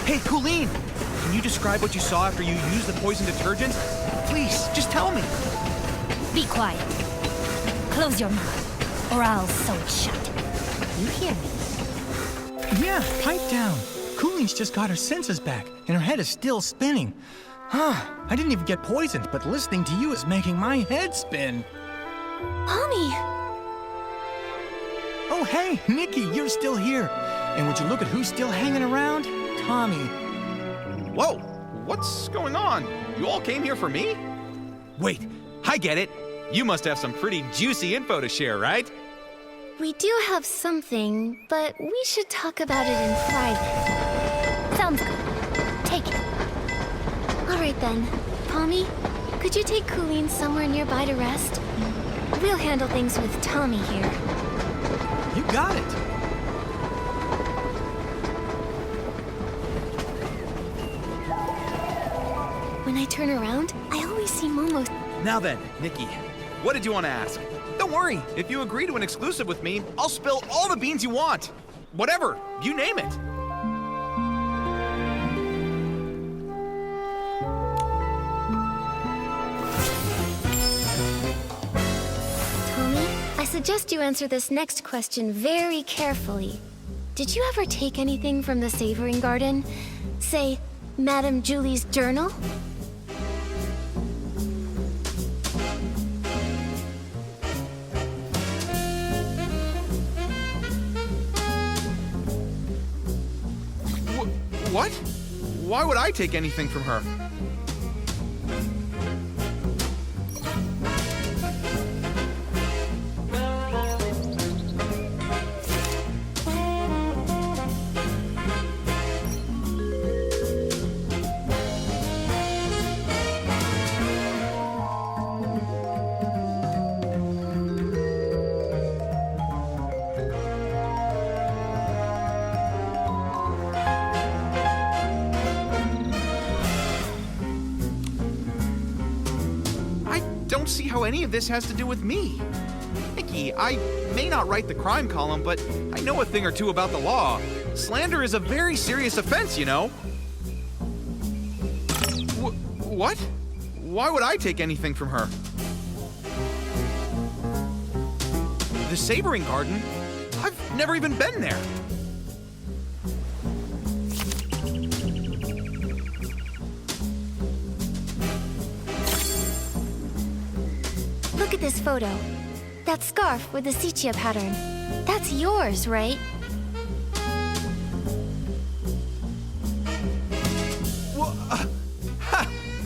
Hey, Colleen! Can you describe what you saw after you used the poison detergent? Please, just tell me. Be quiet. Close your mouth, or I'll sew it shut. You hear me? Yeah, pipe down. Colleen's just got her senses back, and her head is still spinning. I didn't even get poisoned, but listening to you is making my head spin. Mommy! Oh, hey, Nikki, you're still here. And would you look at who's still hanging around? Tommy. Whoa! What's going on? You all came here for me? Wait, I get it. You must have some pretty juicy info to share, right? We do have something, but we should talk about it in private. Sounds good. Take it. All right then. Tommy, could you take Colleen somewhere nearby to rest? We'll handle things with Tommy here. You got it. When I turn around, I always see Momo. Now then, Nikki, what did you want to ask? Don't worry, if you agree to an exclusive with me, I'll spill all the beans you want. Whatever, you name it. Tommy, I suggest you answer this next question very carefully. Did you ever take anything from the Savoring Garden? Say, Madame Julie's journal? What? Why would I take anything from her? Don't see how any of this has to do with me. Nikki, I may not write the crime column, but I know a thing or two about the law. Slander is a very serious offense, you know. What? Why would I take anything from her? The Savoring Garden? I've never even been there. Look at this photo. That scarf with the sepia pattern. That's yours, right? Well,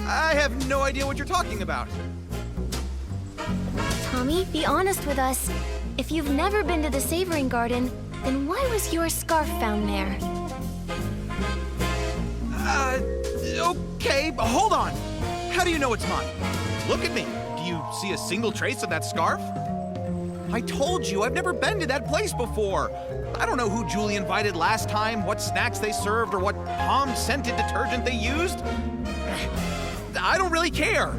I have no idea what you're talking about. Tommy, be honest with us. If you've never been to the Savoring Garden, then why was your scarf found there? Okay, but hold on. How do you know it's mine? Look at me. Do you see a single trace of that scarf? I told you, I've never been to that place before. I don't know who Julie invited last time, what snacks they served, or what palm-scented detergent they used. I don't really care.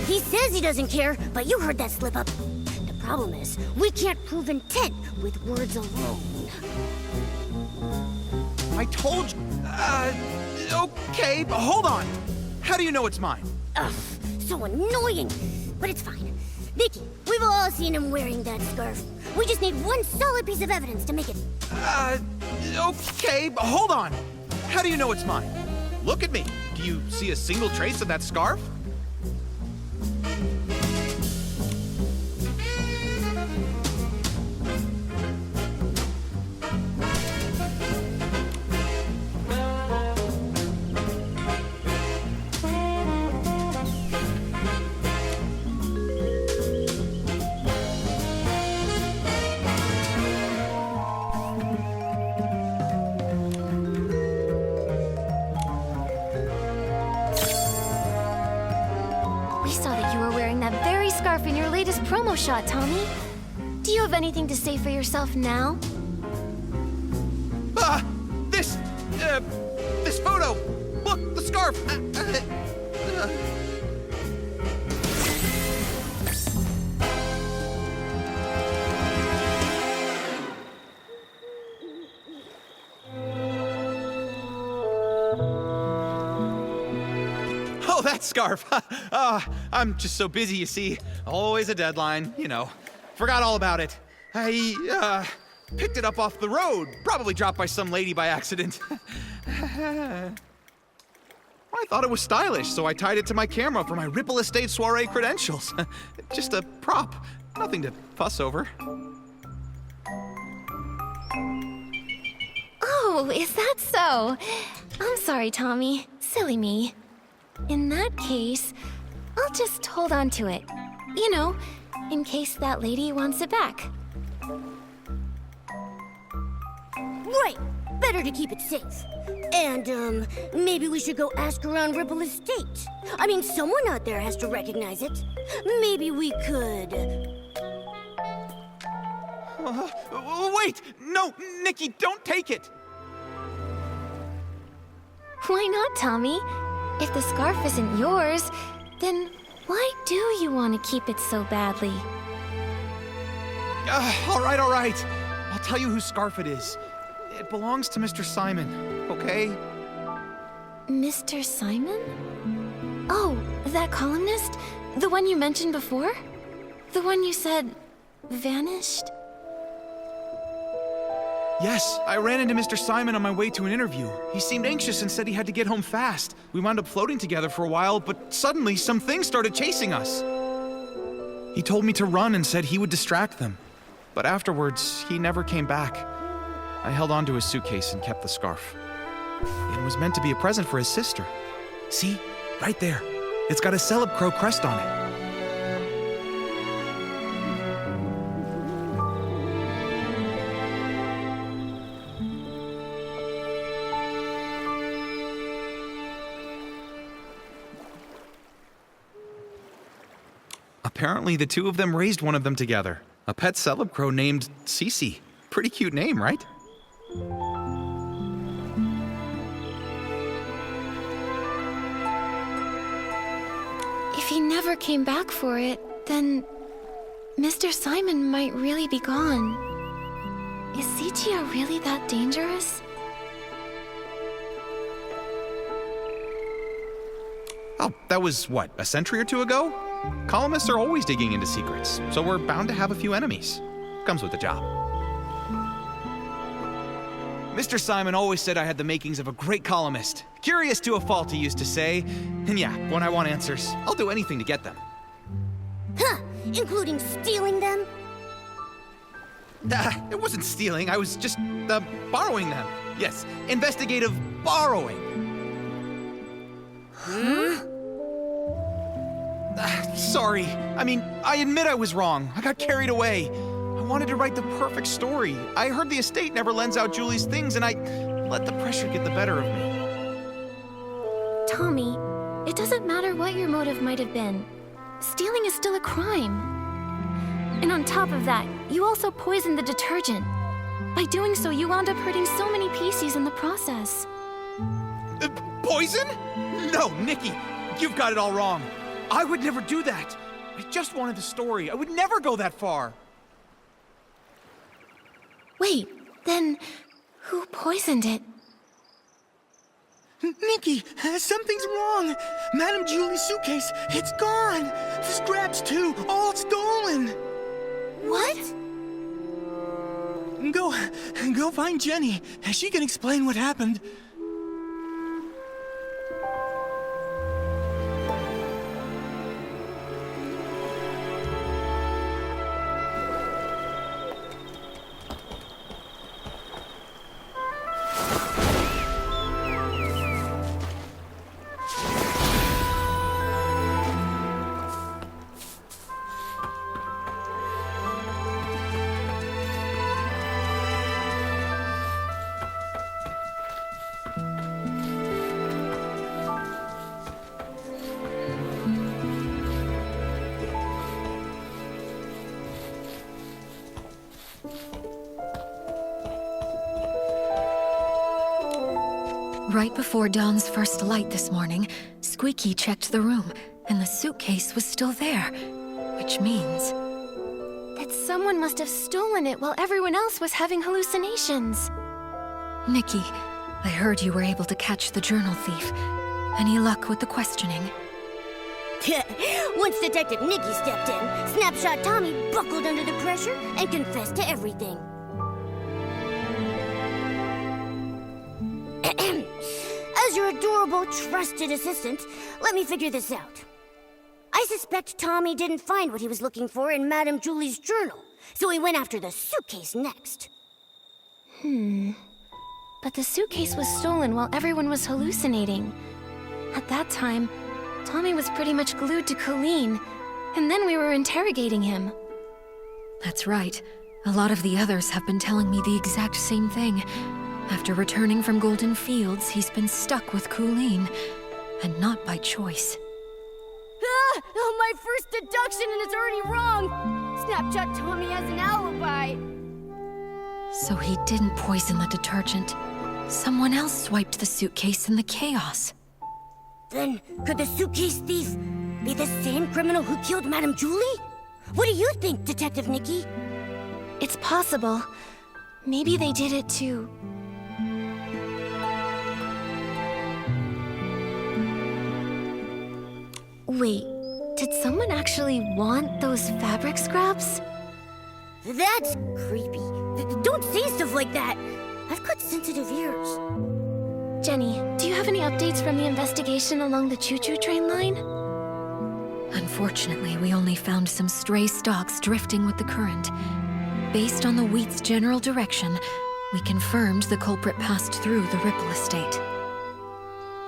He says he doesn't care, but you heard that slip up. The problem is, we can't prove intent with words alone. I told you. Okay, but hold on. How do you know it's mine? Ugh, so annoying. But it's fine. Nikki, we've all seen him wearing that scarf. We just need one solid piece of evidence to make it. Okay, but hold on. How do you know it's mine? Look at me. Do you see a single trace of that scarf? We saw that you were wearing that very scarf in your latest promo shot, Tommy. Do you have anything to say for yourself now? This photo! Look, the scarf! Oh, that scarf! I'm just so busy, you see. Always a deadline, you know. Forgot all about it. I picked it up off the road. Probably dropped by some lady by accident. I thought it was stylish, so I tied it to my camera for my Ripple Estate soiree credentials. Just a prop. Nothing to fuss over. Oh, is that so? I'm sorry, Tommy. Silly me. In that case, I'll just hold on to it. You know, in case that lady wants it back. Right. Better to keep it safe. And, maybe we should go ask around Ripple Estate. I mean, someone out there has to recognize it. Maybe we could... Wait! No, Nikki, don't take it! Why not, Tommy? If the scarf isn't yours, then why do you want to keep it so badly? All right. I'll tell you whose scarf it is. It belongs to Mr. Simon, okay? Mr. Simon? Oh, that columnist? The one you mentioned before? The one you said vanished? Yes, I ran into Mr. Simon on my way to an interview. He seemed anxious and said he had to get home fast. We wound up floating together for a while, but suddenly some things started chasing us. He told me to run and said he would distract them. But afterwards, he never came back. I held onto his suitcase and kept the scarf. It was meant to be a present for his sister. See? Right there. It's got a Celeb Crow crest on it. Apparently, the two of them raised one of them together. A pet Celeb Crow named Cece. Pretty cute name, right? If he never came back for it, then Mr. Simon might really be gone. Is Zichia really that dangerous? Oh, that was, what, a century or two ago? Columnists are always digging into secrets, so we're bound to have a few enemies. Comes with the job. Mr. Simon always said I had the makings of a great columnist. Curious to a fault, he used to say. And yeah, when I want answers, I'll do anything to get them. Huh! Including stealing them? It wasn't stealing, I was just, borrowing them. Yes, investigative borrowing. Huh? Sorry. I mean, I admit I was wrong. I got carried away. I wanted to write the perfect story. I heard the estate never lends out Julie's things, and I let the pressure get the better of me. Tommy, it doesn't matter what your motive might have been. Stealing is still a crime. And on top of that, you also poisoned the detergent. By doing so, you wound up hurting so many PCs in the process. Poison? No, Nikki, you've got it all wrong. I would never do that. I just wanted the story. I would never go that far. Wait, then who poisoned it? Nikki, something's wrong. Madame Julie's suitcase, it's gone. The straps too, all stolen. What? Go find Jenny. She can explain what happened. Right before Dawn's first light this morning, Squeaky checked the room, and the suitcase was still there. Which means... that someone must have stolen it while everyone else was having hallucinations. Nikki, I heard you were able to catch the journal thief. Any luck with the questioning? Once Detective Nikki stepped in, Snapshot Tommy buckled under the pressure and confessed to everything. As your adorable, trusted assistant, let me figure this out. I suspect Tommy didn't find what he was looking for in Madame Julie's journal, so he went after the suitcase next. But the suitcase was stolen while everyone was hallucinating. At that time, Tommy was pretty much glued to Colleen, and then we were interrogating him. That's right. A lot of the others have been telling me the exact same thing. After returning from Golden Fields, he's been stuck with Colleen, and not by choice. Ah! Oh, my first deduction and it's already wrong! Snapshot Tommy has an alibi! So he didn't poison the detergent. Someone else swiped the suitcase in the chaos. Then, could the suitcase thief be the same criminal who killed Madame Julie? What do you think, Detective Nikki? It's possible. Maybe they did it too. Wait, did someone actually want those fabric scraps? That's creepy. Don't say stuff like that. I've got sensitive ears. Jenny, do you have any updates from the investigation along the choo-choo train line? Unfortunately, we only found some stray stalks drifting with the current. Based on the wheat's general direction, we confirmed the culprit passed through the Ripple estate.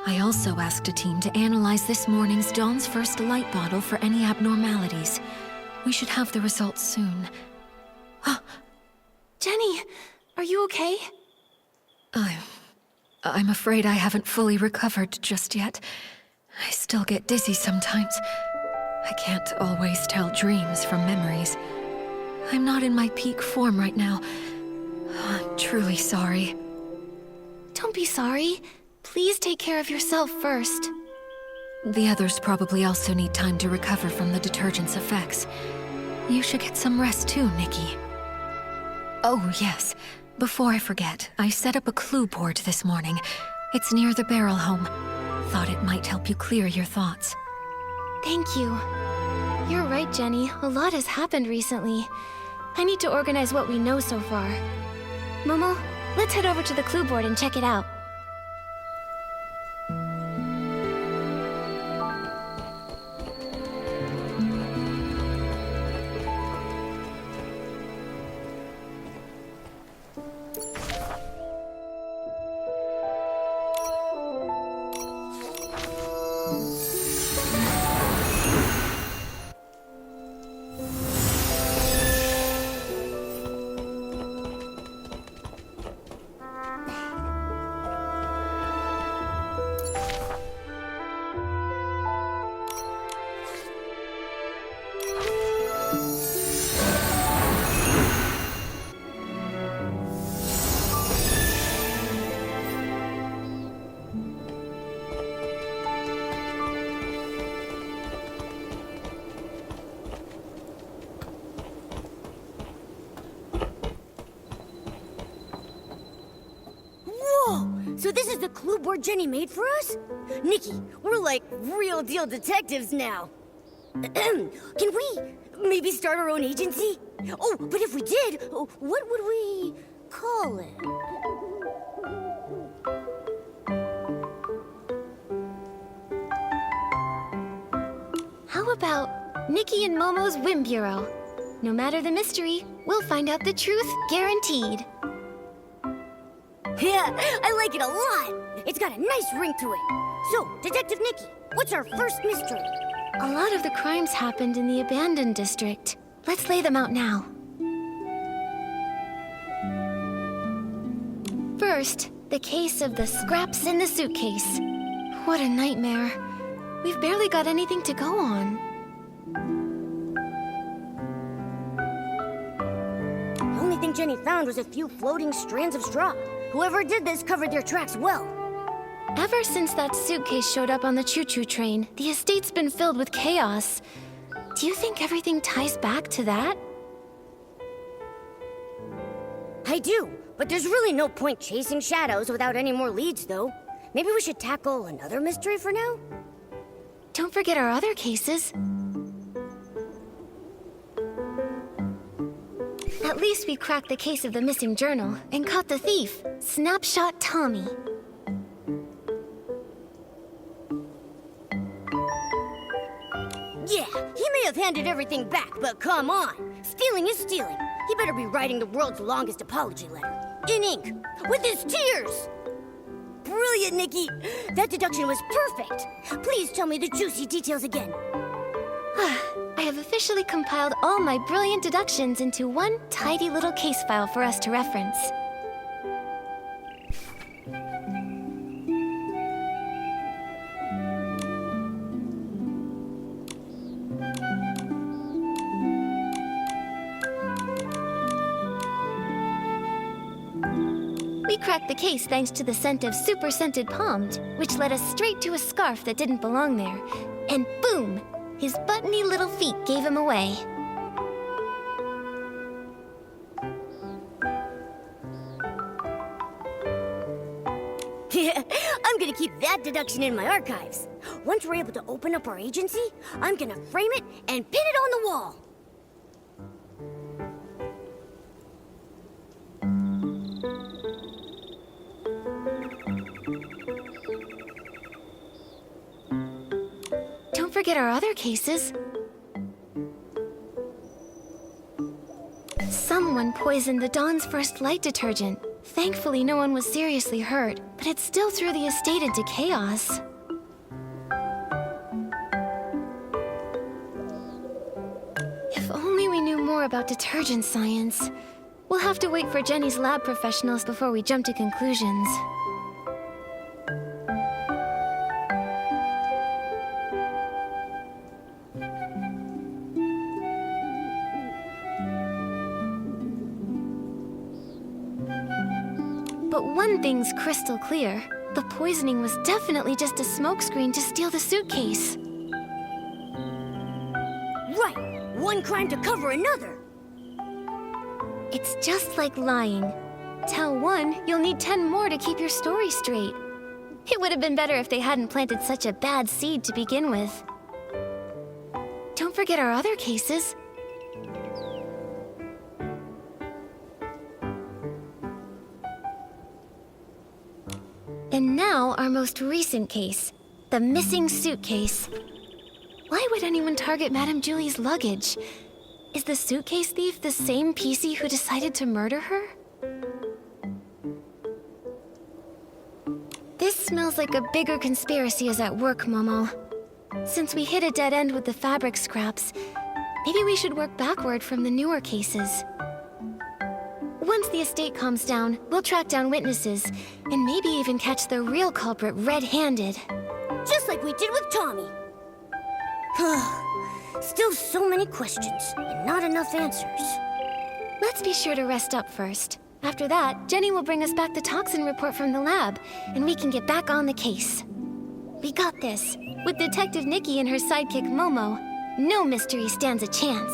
I also asked a team to analyze this morning's Dawn's first light bottle for any abnormalities. We should have the results soon. Jenny, are you okay? I'm afraid I haven't fully recovered just yet. I still get dizzy sometimes. I can't always tell dreams from memories. I'm not in my peak form right now. I'm truly sorry. Don't be sorry. Please take care of yourself first. The others probably also need time to recover from the detergent's effects. You should get some rest too, Nikki. Oh, yes. Before I forget, I set up a clue board this morning. It's near the barrel home. Thought it might help you clear your thoughts. Thank you. You're right, Jenny. A lot has happened recently. I need to organize what we know so far. Momo, let's head over to the clue board and check it out. So this is the clue board Jenny made for us? Nikki, we're like real deal detectives now. Can we maybe start our own agency? Oh, but if we did, what would we call it? How about Nikki and Momo's Whim Bureau? No matter the mystery, we'll find out the truth, guaranteed. Yeah, I like it a lot. It's got a nice ring to it. So, Detective Nikki, what's our first mystery? A lot of the crimes happened in the abandoned district. Let's lay them out now. First, the case of the scraps in the suitcase. What a nightmare. We've barely got anything to go on. The only thing Jenny found was a few floating strands of straw. Whoever did this covered their tracks well. Ever since that suitcase showed up on the choo-choo train, the estate's been filled with chaos. Do you think everything ties back to that? I do, but there's really no point chasing shadows without any more leads, though. Maybe we should tackle another mystery for now? Don't forget our other cases. At least we cracked the case of the missing journal and caught the thief, Snapshot Tommy. Yeah, he may have handed everything back, but come on. Stealing is stealing. He better be writing the world's longest apology letter. In ink. With his tears! Brilliant, Nikki! That deduction was perfect. Please tell me the juicy details again. I have officially compiled all my brilliant deductions into one tidy little case file for us to reference. We cracked the case thanks to the scent of super scented palms, which led us straight to a scarf that didn't belong there. And boom! His buttony little feet gave him away. I'm gonna keep that deduction in my archives. Once we're able to open up our agency, I'm gonna frame it and pin it on the wall. Don't forget our other cases. Someone poisoned the Dawn's First Light detergent. Thankfully, no one was seriously hurt, but it still threw the estate into chaos. If only we knew more about detergent science. We'll have to wait for Jenny's lab professionals before we jump to conclusions. But one thing's crystal clear. The poisoning was definitely just a smokescreen to steal the suitcase. Right! One crime to cover another! It's just like lying. Tell one, you'll need 10 more to keep your story straight. It would have been better if they hadn't planted such a bad seed to begin with. Don't forget our other cases. And now, our most recent case, the missing suitcase. Why would anyone target Madame Julie's luggage? Is the suitcase thief the same PC who decided to murder her? This smells like a bigger conspiracy is at work, Momo. Since we hit a dead end with the fabric scraps, maybe we should work backward from the newer cases. Once the estate calms down, we'll track down witnesses, and maybe even catch the real culprit red-handed. Just like we did with Tommy. Still so many questions, and not enough answers. Let's be sure to rest up first. After that, Jenny will bring us back the toxin report from the lab, and we can get back on the case. We got this. With Detective Nikki and her sidekick Momo, no mystery stands a chance.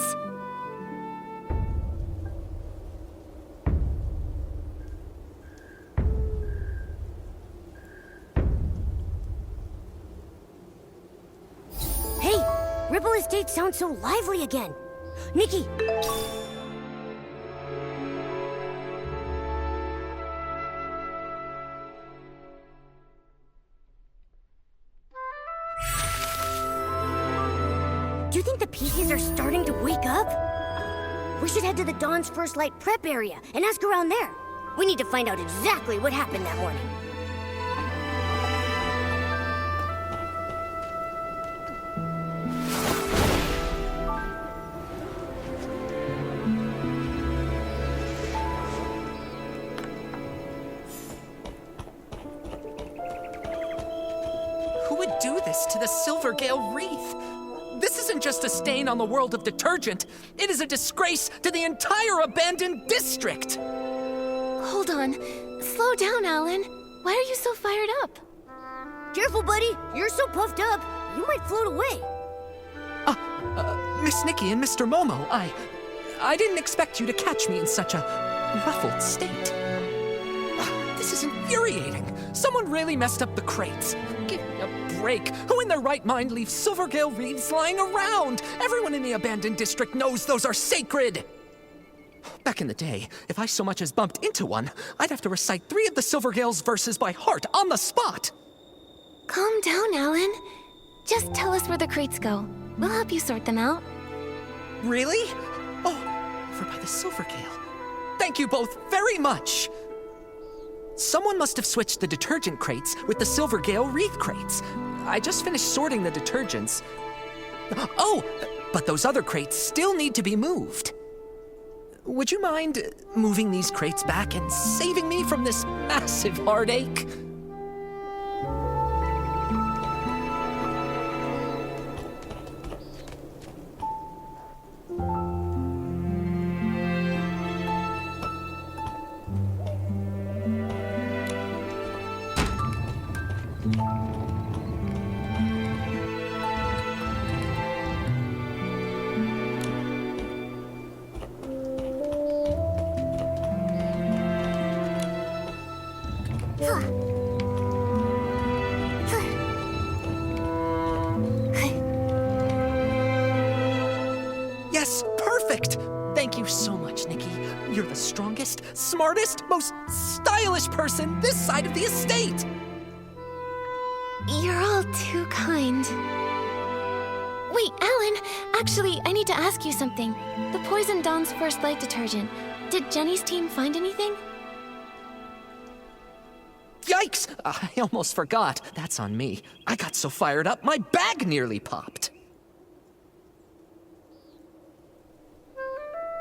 Hey! Ripple Estate sounds so lively again. Nikki! Do you think the pieces are starting to wake up? We should head to the Dawn's First Light prep area and ask around there. We need to find out exactly what happened that morning. Who would do this to the Silvergale Wreath? This isn't just a stain on the world of detergent. It is a disgrace to the entire abandoned district. Hold on. Slow down, Alan. Why are you so fired up? Careful, buddy. You're so puffed up, you might float away. Miss Nikki and Mr. Momo, I didn't expect you to catch me in such a ruffled state. This is infuriating. Someone really messed up the crates. Give me a break. Who in their right mind leaves Silvergale wreaths lying around? Everyone in the abandoned district knows those are sacred. Back in the day, if I so much as bumped into one, I'd have to recite 3 of the Silvergale's verses by heart on the spot. Calm down, Alan. Just tell us where the crates go. We'll help you sort them out. Really? Oh, over by the Silvergale. Thank you both very much. Someone must have switched the detergent crates with the Silvergale wreath crates. I just finished sorting the detergents. Oh, but those other crates still need to be moved. Would you mind moving these crates back and saving me from this massive heartache? Yes, perfect! Thank you so much, Nikki. You're the strongest, smartest, most stylish person this side of the estate! You're all too kind. Wait, Alan! Actually, I need to ask you something. The Poison Dawn's First Light detergent. Did Jenny's team find anything? Yikes! I almost forgot. That's on me. I got so fired up, my bag nearly popped.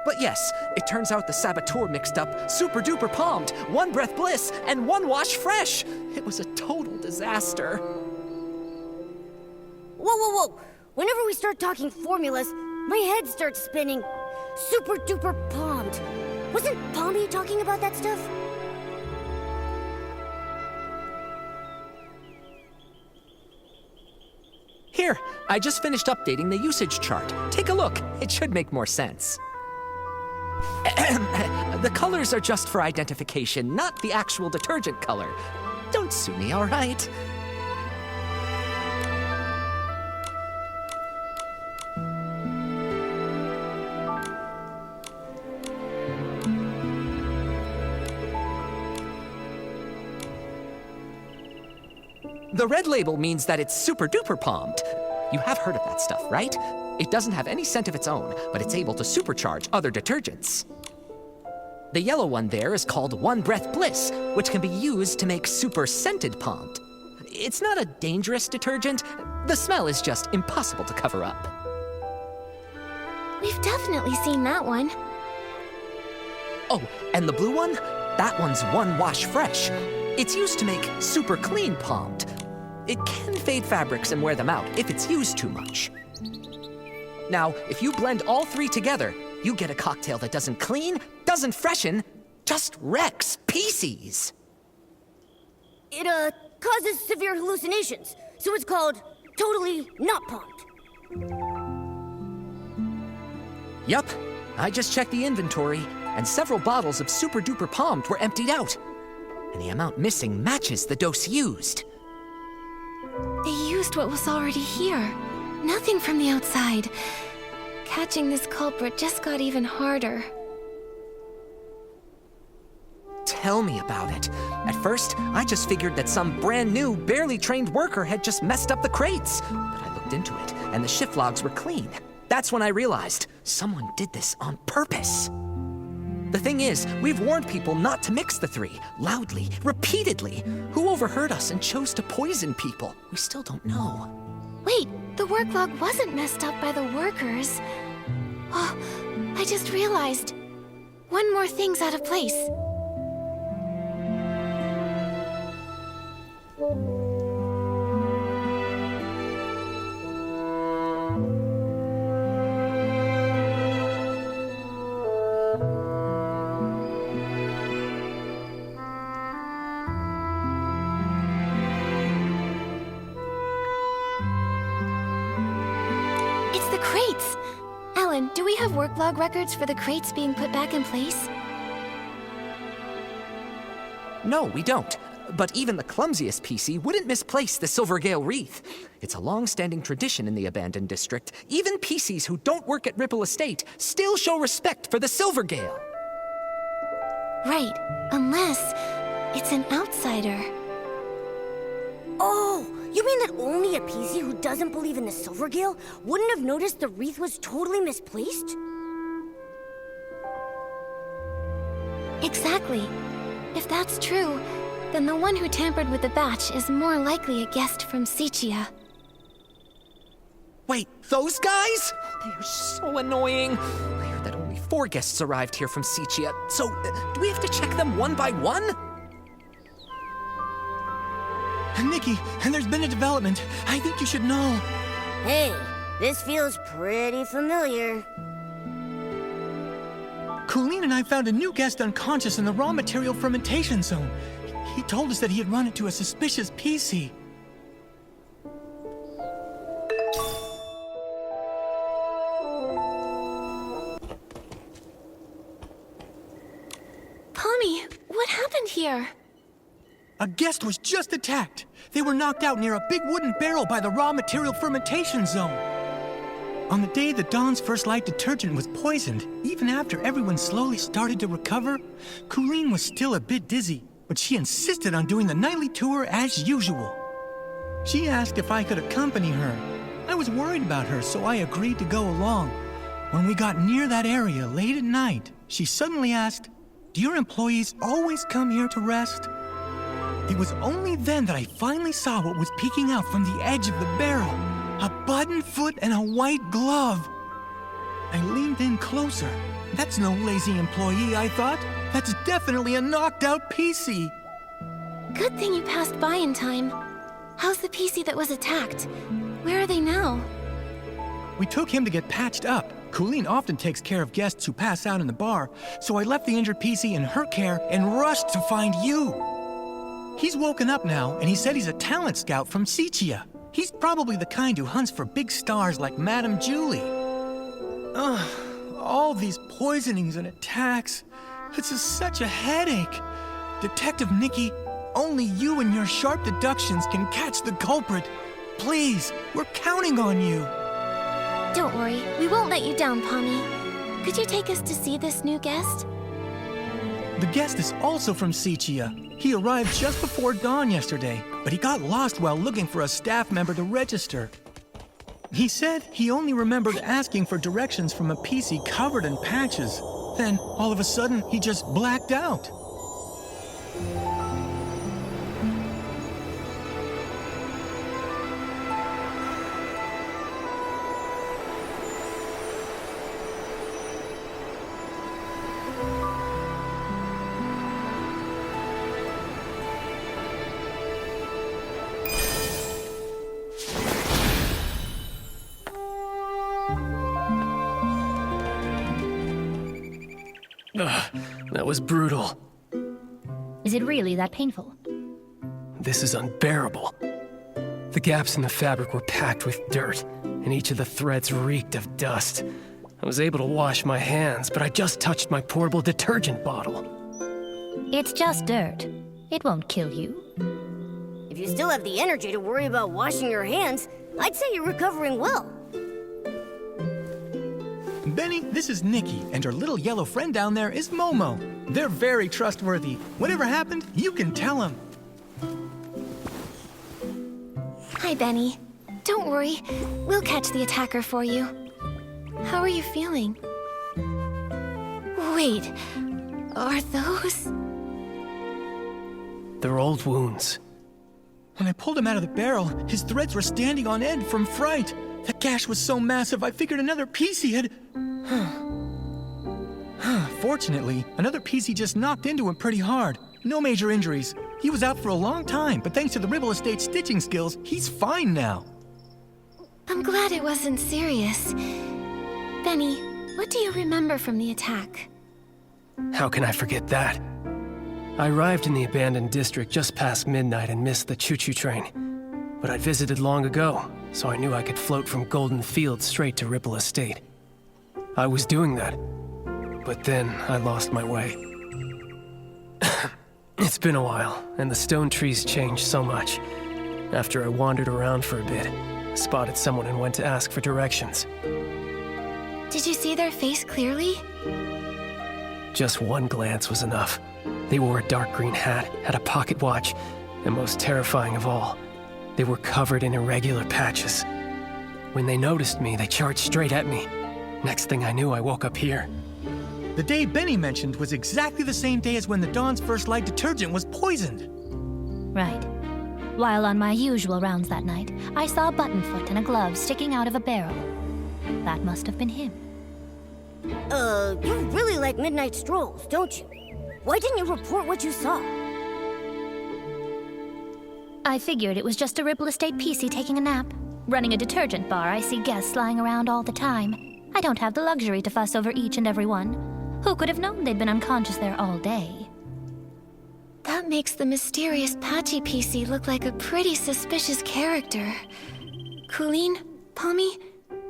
But yes, it turns out the saboteur mixed up Super Duper Palmed, One Breath Bliss, and One Wash Fresh. It was a total disaster. Whoa. Whenever we start talking formulas, my head starts spinning. Super duper palmed. Wasn't Palmy talking about that stuff? Here, I just finished updating the usage chart. Take a look. It should make more sense. The colors are just for identification, not the actual detergent color. Don't sue me, all right? The red label means that it's super duper palmed. You have heard of that stuff, right? It doesn't have any scent of its own, but it's able to supercharge other detergents. The yellow one there is called One Breath Bliss, which can be used to make super scented palmed. It's not a dangerous detergent. The smell is just impossible to cover up. We've definitely seen that one. Oh, and the blue one? That one's One Wash Fresh. It's used to make super clean palmed. It can fade fabrics and wear them out if it's used too much. Now, if you blend all 3 together, you get a cocktail that doesn't clean, doesn't freshen, just wrecks pieces. It, causes severe hallucinations, so it's called totally not palmed. Yup, I just checked the inventory, and several bottles of Super Duper Palmed were emptied out. And the amount missing matches the dose used. They used what was already here. Nothing from the outside. Catching this culprit just got even harder. Tell me about it. At first, I just figured that some brand new, barely trained worker had just messed up the crates. But I looked into it, and the shift logs were clean. That's when I realized someone did this on purpose. The thing is, we've warned people not to mix the 3, loudly, repeatedly. Who overheard us and chose to poison people? We still don't know. Wait, the work log wasn't messed up by the workers. Oh, I just realized. One more thing's out of place. Crates! Alan, do we have work log records for the crates being put back in place? No, we don't. But even the clumsiest PC wouldn't misplace the Silver Gale wreath. It's a long-standing tradition in the abandoned district. Even PCs who don't work at Ripple Estate still show respect for the Silver Gale. Right, unless it's an outsider. Oh, you mean that only a PC who doesn't believe in the Silvergale wouldn't have noticed the wreath was totally misplaced? Exactly. If that's true, then the one who tampered with the batch is more likely a guest from Sichia. Wait, those guys? They are so annoying. I heard that only 4 guests arrived here from Sichia, so do we have to check them one by one? Nikki, and there's been a development. I think you should know. Hey, this feels pretty familiar. Colleen and I found a new guest unconscious in the raw material fermentation zone. He told us that he had run into a suspicious PC. Pommy, what happened here? A guest was just attacked. They were knocked out near a big wooden barrel by the raw material fermentation zone. On the day the Dawn's First Light detergent was poisoned, even after everyone slowly started to recover, Colleen was still a bit dizzy, but she insisted on doing the nightly tour as usual. She asked if I could accompany her. I was worried about her, so I agreed to go along. When we got near that area late at night, she suddenly asked, "Do your employees always come here to rest?" It was only then that I finally saw what was peeking out from the edge of the barrel. A button foot and a white glove. I leaned in closer. That's no lazy employee, I thought. That's definitely a knocked out PC. Good thing you passed by in time. How's the PC that was attacked? Where are they now? We took him to get patched up. Colleen often takes care of guests who pass out in the bar, so I left the injured PC in her care and rushed to find you. He's woken up now, and he said he's a talent scout from Sichia. He's probably the kind who hunts for big stars like Madame Julie. Ugh, all these poisonings and attacks. It's just such a headache. Detective Nikki, only you and your sharp deductions can catch the culprit. Please, we're counting on you. Don't worry, we won't let you down, Pommy. Could you take us to see this new guest? The guest is also from Sichia. He arrived just before dawn yesterday, but he got lost while looking for a staff member to register. He said he only remembered asking for directions from a PC covered in patches. Then, all of a sudden, he just blacked out. That was brutal. Is it really that painful? This is unbearable. The gaps in the fabric were packed with dirt, and each of the threads reeked of dust. I was able to wash my hands, but I just touched my portable detergent bottle. It's just dirt. It won't kill you. If you still have the energy to worry about washing your hands, I'd say you're recovering well. Benny, this is Nikki, and her little yellow friend down there is Momo. They're very trustworthy. Whatever happened, you can tell them. Hi, Benny. Don't worry, we'll catch the attacker for you. How are you feeling? Wait, are those? They're old wounds. When I pulled him out of the barrel, his threads were standing on end from fright. The gash was so massive, I figured another PC had... Fortunately, another PC just knocked into him pretty hard. No major injuries. He was out for a long time, but thanks to the Ripple Estate stitching skills, he's fine now. I'm glad it wasn't serious. Benny, what do you remember from the attack? How can I forget that? I arrived in the abandoned district just past midnight and missed the choo-choo train. But I'd visited long ago, so I knew I could float from Golden Field straight to Ripple Estate. I was doing that, but then I lost my way. It's been a while, and the stone trees changed so much. After I wandered around for a bit, I spotted someone and went to ask for directions. Did you see their face clearly? Just one glance was enough. They wore a dark green hat, had a pocket watch, and most terrifying of all, they were covered in irregular patches. When they noticed me, they charged straight at me. Next thing I knew, I woke up here. The day Benny mentioned was exactly the same day as when the Dawn's First Light detergent was poisoned. Right. While on my usual rounds that night, I saw a button foot and a glove sticking out of a barrel. That must have been him. You really like midnight strolls, don't you? Why didn't you report what you saw? I figured it was just a Ripple Estate PC taking a nap. Running a detergent bar, I see guests lying around all the time. I don't have the luxury to fuss over each and every one. Who could have known they'd been unconscious there all day? That makes the mysterious Patchy PC look like a pretty suspicious character. Colleen, Pommy,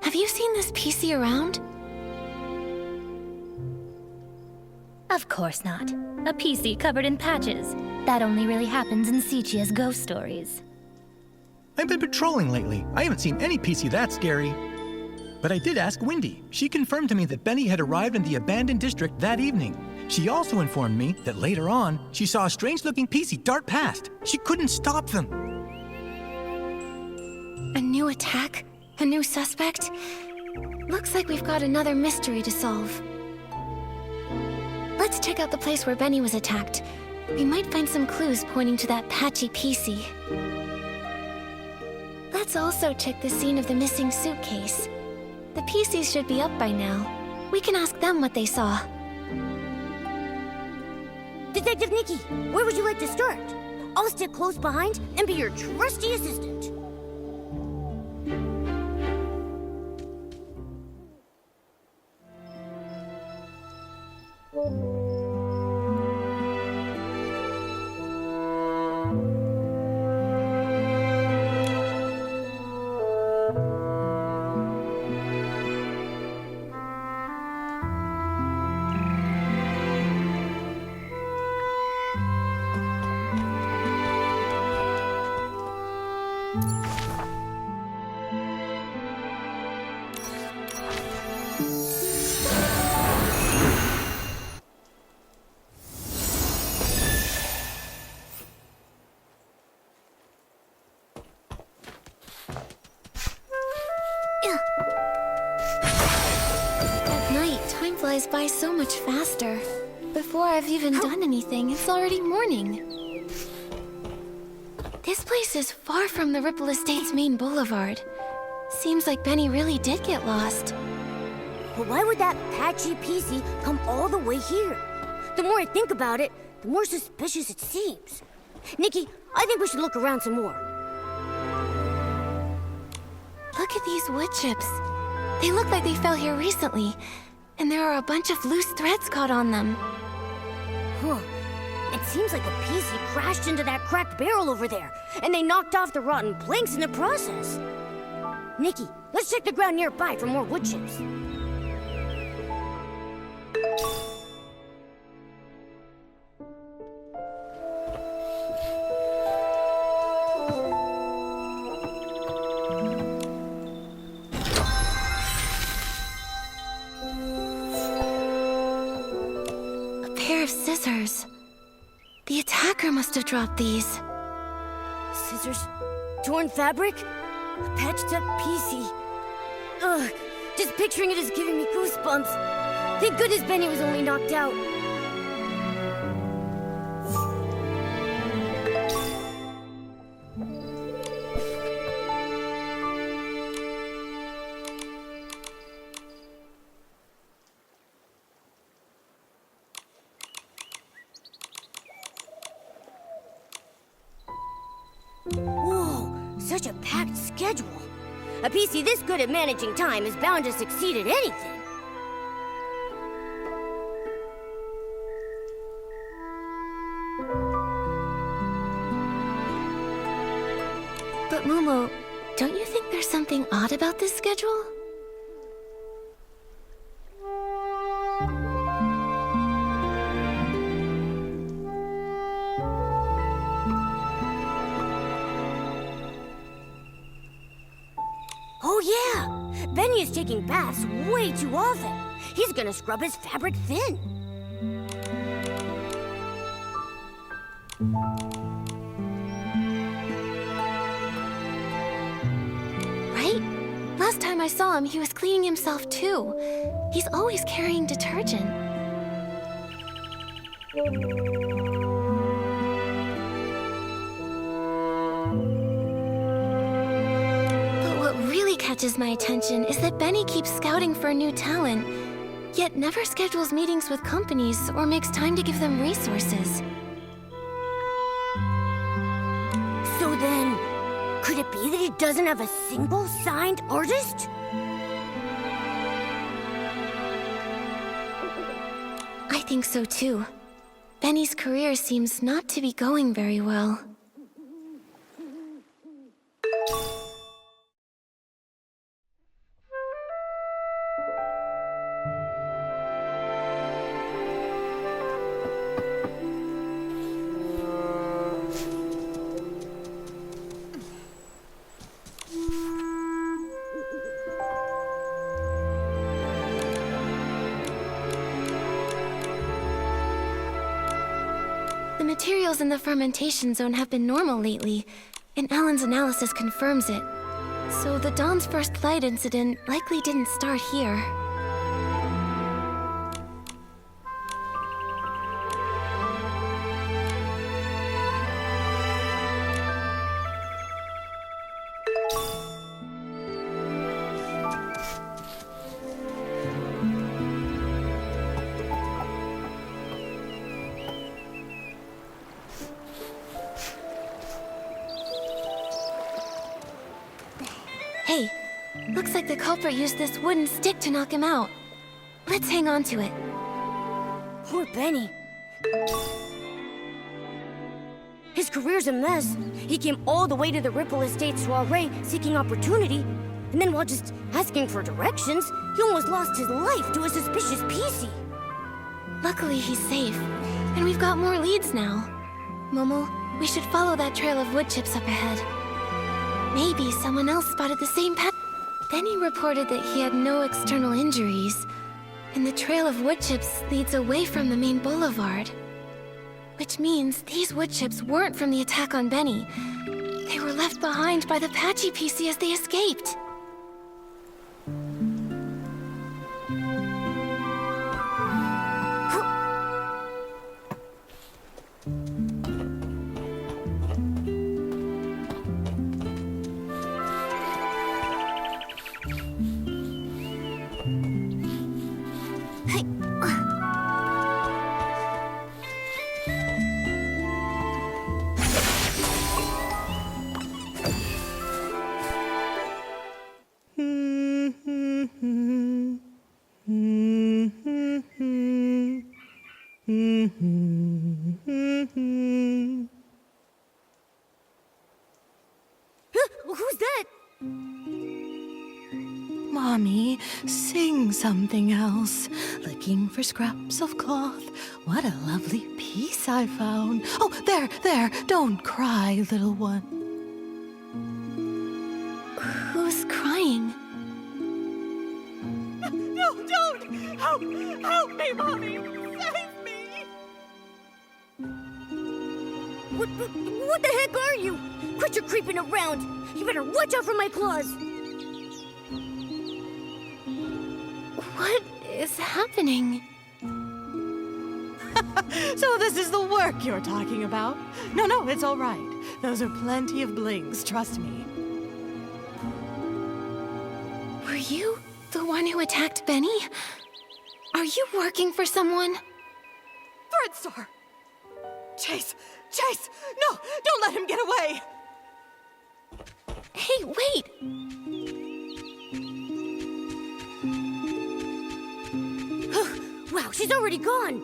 have you seen this PC around? Of course not. A PC covered in patches. That only really happens in Sichia's ghost stories. I've been patrolling lately. I haven't seen any PC that scary. But I did ask Wendy. She confirmed to me that Benny had arrived in the abandoned district that evening. She also informed me that later on, she saw a strange-looking PC dart past. She couldn't stop them. A new attack? A new suspect? Looks like we've got another mystery to solve. Let's check out the place where Benny was attacked. We might find some clues pointing to that Patchy PC. Let's also check the scene of the missing suitcase. The PCs should be up by now. We can ask them what they saw. Detective Nikki, where would you like to start? I'll stick close behind and be your trusty assistant. At night, time flies by so much faster. Before I've even done anything, it's already morning. This place is far from the Ripple Estate's main boulevard. Seems like Benny really did get lost. But why would that Patchy PC come all the way here? The more I think about it, the more suspicious it seems. Nikki, I think we should look around some more. Look at these wood chips. They look like they fell here recently, and there are a bunch of loose threads caught on them. Huh. It seems like the PC crashed into that cracked barrel over there, and they knocked off the rotten planks in the process. Nikki, let's check the ground nearby for more wood chips. A pair of scissors. The attacker must have dropped these. Scissors? Torn fabric? A patched up PC. Ugh, just picturing it is giving me goosebumps. Thank goodness Benny was only knocked out. Whoa, such a packed schedule. A PC this good at managing time is bound to succeed at anything. But Momo, Don't you think there's something odd about this schedule? Oh yeah! Benny is taking baths way too often. He's gonna scrub his fabric thin. Right? Last time I saw him, he was cleaning himself too. He's always carrying detergent. But what really catches my attention is that Benny keeps scouting for new talent, yet never schedules meetings with companies or makes time to give them resources. So then, could it be that he doesn't have a single signed artist? I think so too. Benny's career seems not to be going very well. The materials in the fermentation zone have been normal lately, and Alan's analysis confirms it. So the Dawn's first light incident likely didn't start here. Hey, looks like the culprit used this wooden stick to knock him out. Let's hang on to it. Poor Benny. His career's a mess. He came all the way to the Ripple Estate soiree seeking opportunity, and then while just asking for directions, he almost lost his life to a suspicious PC. Luckily, he's safe, and we've got more leads now. Momo, we should follow that trail of wood chips up ahead. Maybe someone else spotted the same path. Benny reported that he had no external injuries, and the trail of wood chips leads away from the main boulevard. Which means these wood chips weren't from the attack on Benny. They were left behind by the Patchy PC as they escaped. Who's that? Mommy, sing something else. Looking for scraps of cloth. What a lovely piece I found. Oh, there. Don't cry, little one. Who's crying? No, don't! Help me, Mommy! Save me! What the heck are you? Quit your creeping around! You better watch out for my claws! What is happening? So this is the work you're talking about? No, it's all right. Those are plenty of blings, trust me. Were you the one who attacked Benny? Are you working for someone? Threadstar! Chase! No, don't let him get away! Hey, wait! Wow, she's already gone!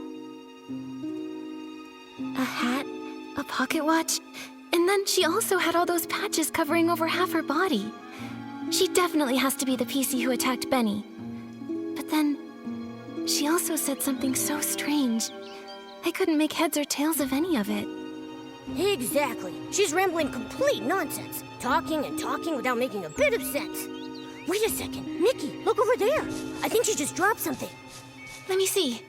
A hat, a pocket watch, and then she also had all those patches covering over half her body. She definitely has to be the PC who attacked Benny. But then, she also said something so strange. I couldn't make heads or tails of any of it. Exactly. She's rambling complete nonsense. Talking and talking without making a bit of sense. Wait a second. Nikki, look over there. I think she just dropped something. Let me see.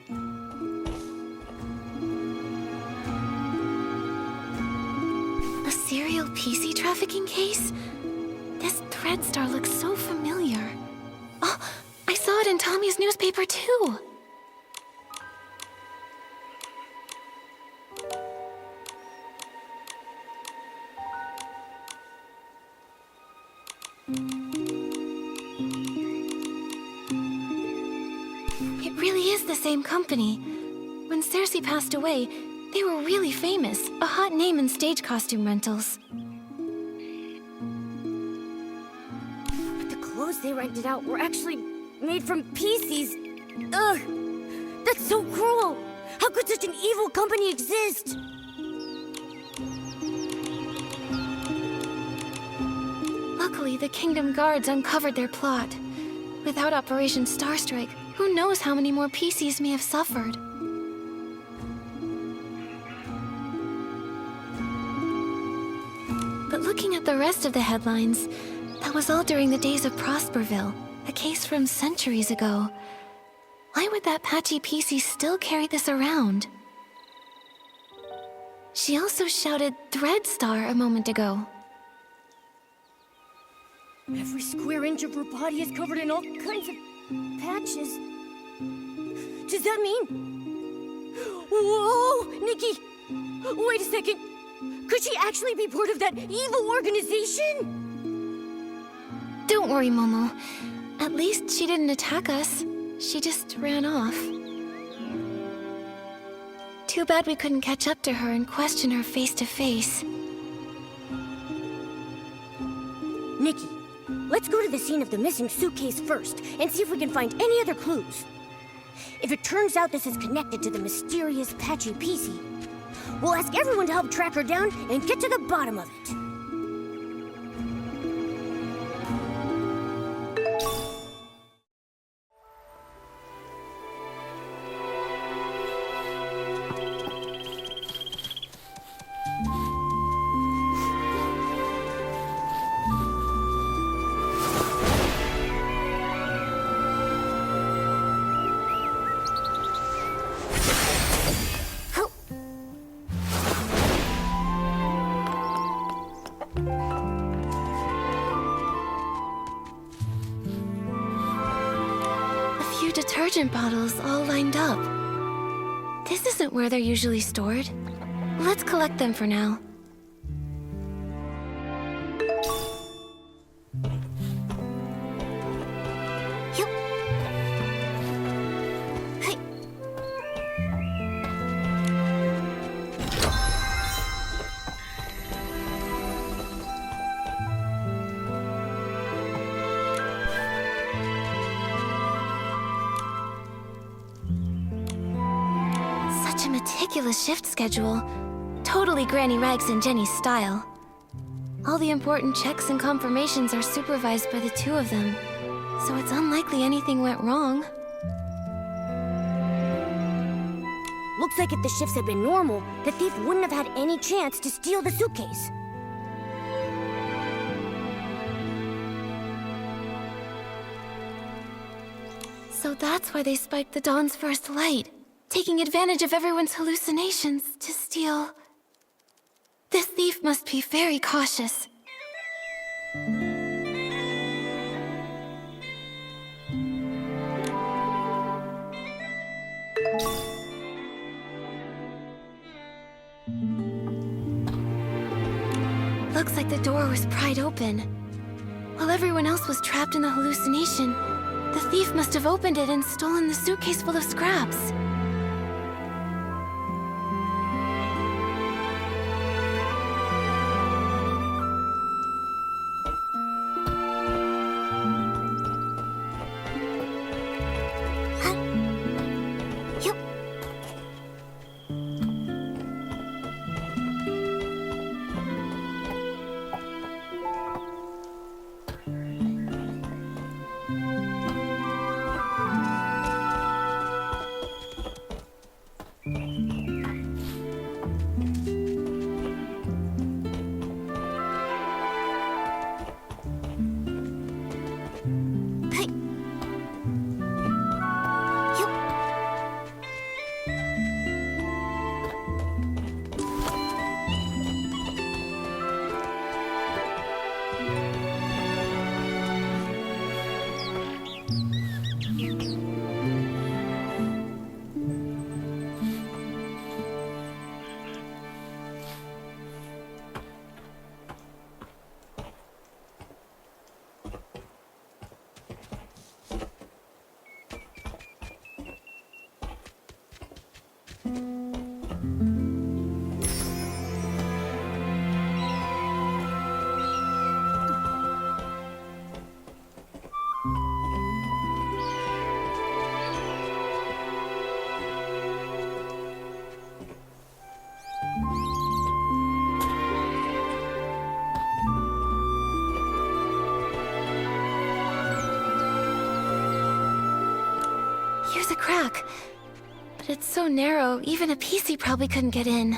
A serial PC trafficking case? This thread star looks so familiar. Oh, I saw it in Tommy's newspaper too. It really is the same company. When Cersei passed away, they were really famous, a hot name in stage costume rentals. But the clothes they rented out were actually made from PCs. Ugh! That's so cruel! How could such an evil company exist? Luckily, the Kingdom Guards uncovered their plot. Without Operation Starstrike, who knows how many more PCs may have suffered. But looking at the rest of the headlines, that was all during the days of Prosperville, a case from centuries ago. Why would that patchy PC still carry this around? She also shouted Threadstar a moment ago. Every square inch of her body is covered in all kinds of patches. Does that mean... Whoa! Nikki! Wait a second! Could she actually be part of that evil organization? Don't worry, Momo. At least she didn't attack us. She just ran off. Too bad we couldn't catch up to her and question her face to face. Nikki, let's go to the scene of the missing suitcase first and see if we can find any other clues. If it turns out this is connected to the mysterious patchy PC, we'll ask everyone to help track her down and get to the bottom of it. Detergent bottles all lined up. This isn't where they're usually stored. Let's collect them for now. Yup. Hey. Such a meticulous shift schedule. Totally Granny Rags and Jenny's style. All the important checks and confirmations are supervised by the two of them, so it's unlikely anything went wrong. Looks like if the shifts had been normal, the thief wouldn't have had any chance to steal the suitcase. So that's why they spiked the Dawn's first light, taking advantage of everyone's hallucinations to steal. This thief must be very cautious. Looks like the door was pried open. While everyone else was trapped in the hallucination, the thief must have opened it and stolen the suitcase full of scraps. Yup. There's a crack. But it's so narrow, even a PC probably couldn't get in.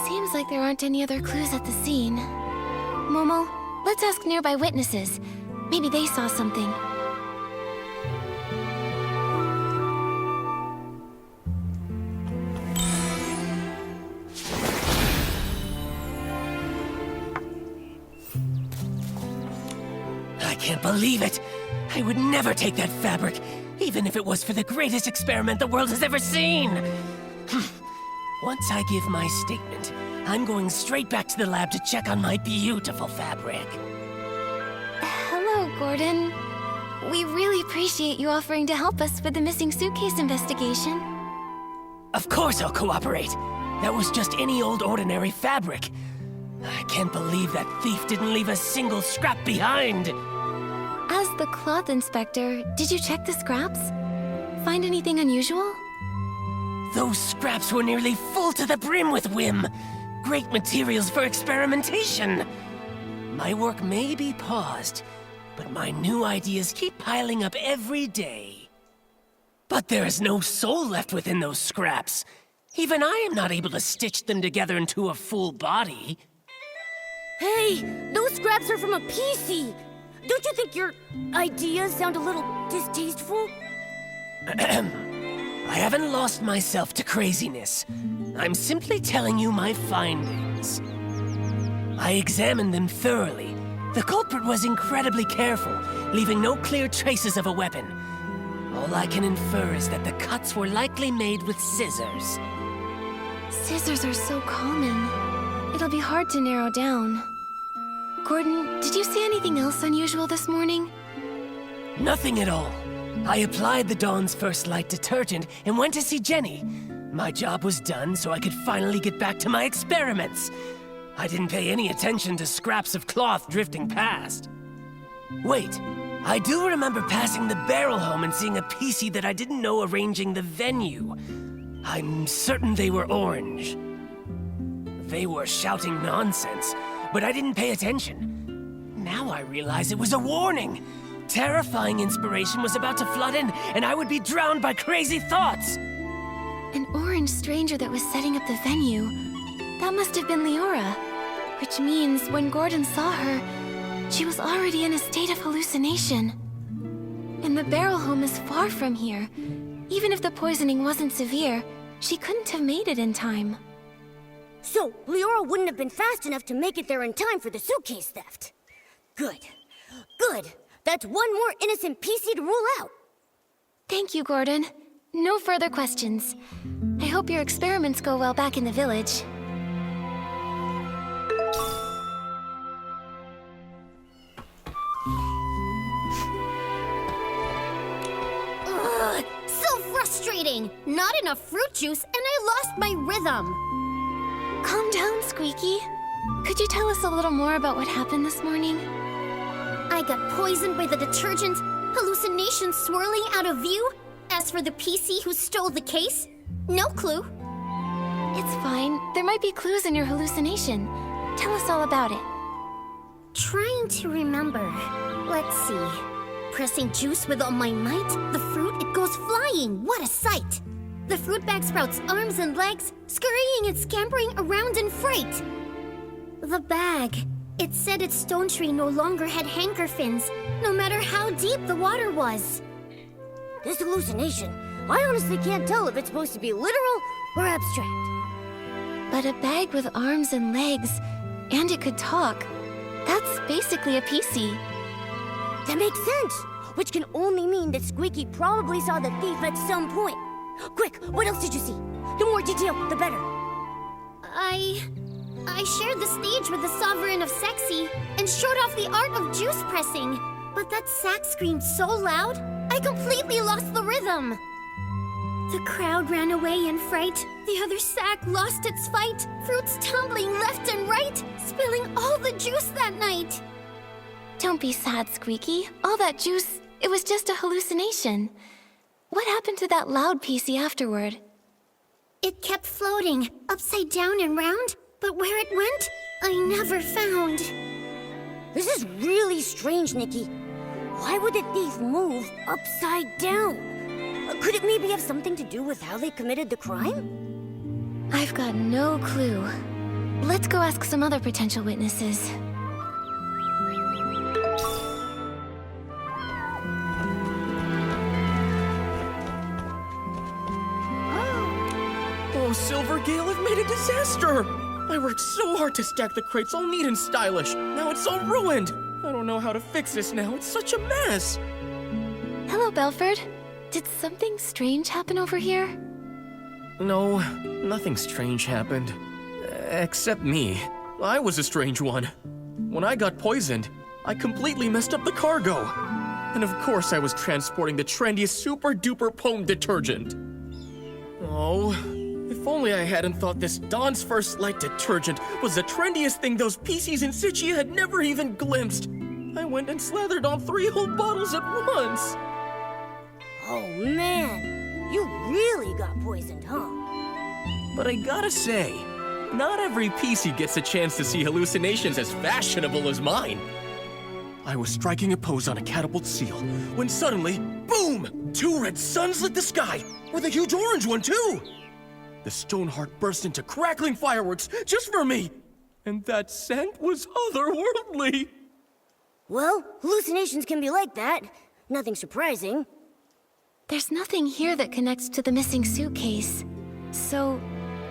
Seems like there aren't any other clues at the scene. Momo, let's ask nearby witnesses. Maybe they saw something. I can't believe it! I would never take that fabric, even if it was for the greatest experiment the world has ever seen! Once I give my statement, I'm going straight back to the lab to check on my beautiful fabric. Hello, Gordon. We really appreciate you offering to help us with the missing suitcase investigation. Of course I'll cooperate. That was just any old ordinary fabric. I can't believe that thief didn't leave a single scrap behind. As the cloth inspector, did you check the scraps? Find anything unusual? Those scraps were nearly full to the brim with whim. Great materials for experimentation. My work may be paused, but my new ideas keep piling up every day. But there is no soul left within those scraps. Even I am not able to stitch them together into a full body. Hey, those scraps are from a PC. Don't you think your ideas sound a little distasteful? I haven't lost myself to craziness. I'm simply telling you my findings. I examined them thoroughly. The culprit was incredibly careful, leaving no clear traces of a weapon. All I can infer is that the cuts were likely made with scissors. Scissors are so common. It'll be hard to narrow down. Gordon, did you see anything else unusual this morning? Nothing at all. I applied the Dawn's First Light detergent and went to see Jenny. My job was done, so I could finally get back to my experiments. I didn't pay any attention to scraps of cloth drifting past. Wait, I do remember passing the barrel home and seeing a PC that I didn't know arranging the venue. I'm certain they were orange. They were shouting nonsense, but I didn't pay attention. Now I realize it was a warning. Terrifying inspiration was about to flood in, and I would be drowned by crazy thoughts. An orange stranger that was setting up the venue. That must have been Leora. Which means when Gordon saw her, she was already in a state of hallucination. And the barrel home is far from here. Even if the poisoning wasn't severe, she couldn't have made it in time. So, Leora wouldn't have been fast enough to make it there in time for the suitcase theft. Good. Good. That's one more innocent PC to rule out. Thank you, Gordon. No further questions. I hope your experiments go well back in the village. Ugh, so frustrating! Not enough fruit juice, and I lost my rhythm. Calm down, Squeaky. Could you tell us a little more about what happened this morning? I got poisoned by the detergent, hallucinations swirling out of view. As for the PC who stole the case, no clue. It's fine. There might be clues in your hallucination. Tell us all about it. Trying to remember. Let's see. Pressing juice with all my might, the fruit, it goes flying. What a sight! The fruit bag sprouts arms and legs, scurrying and scampering around in fright. The bag. It said its stone tree no longer had hanker fins, no matter how deep the water was. This hallucination, I honestly can't tell if it's supposed to be literal or abstract. But a bag with arms and legs, and it could talk. That's basically a PC. That makes sense, which can only mean that Squeaky probably saw the thief at some point. Quick, what else did you see? The more detail, the better. I shared the stage with the Sovereign of Sexy and showed off the art of juice pressing. But that sack screamed so loud, I completely lost the rhythm. The crowd ran away in fright. The other sack lost its fight. Fruits tumbling left and right, spilling all the juice that night. Don't be sad, Squeaky. All that juice, it was just a hallucination. What happened to that loud PC afterward? It kept floating, upside down and round, but where it went, I never found. This is really strange, Nikki. Why would the thief move upside down? Could it maybe have something to do with how they committed the crime? I've got no clue. Let's go ask some other potential witnesses. Oh, Silvergale, I've made a disaster! I worked so hard to stack the crates all neat and stylish. Now it's all ruined! I don't know how to fix this now. It's such a mess! Hello, Belford. Did something strange happen over here? No, nothing strange happened. Except me. I was a strange one. When I got poisoned, I completely messed up the cargo. And of course I was transporting the trendiest super-duper poem detergent. Oh, if only I hadn't thought this Dawn's First Light detergent was the trendiest thing those PCs in Sichia had never even glimpsed. I went and slathered on 3 whole bottles at once. Oh man, you really got poisoned, huh? But I gotta say, not every PC gets a chance to see hallucinations as fashionable as mine. I was striking a pose on a catapult seal, when suddenly, boom! 2 red suns lit the sky, with a huge orange one too! The Stoneheart burst into crackling fireworks just for me! And that scent was otherworldly! Well, hallucinations can be like that. Nothing surprising. There's nothing here that connects to the missing suitcase. So,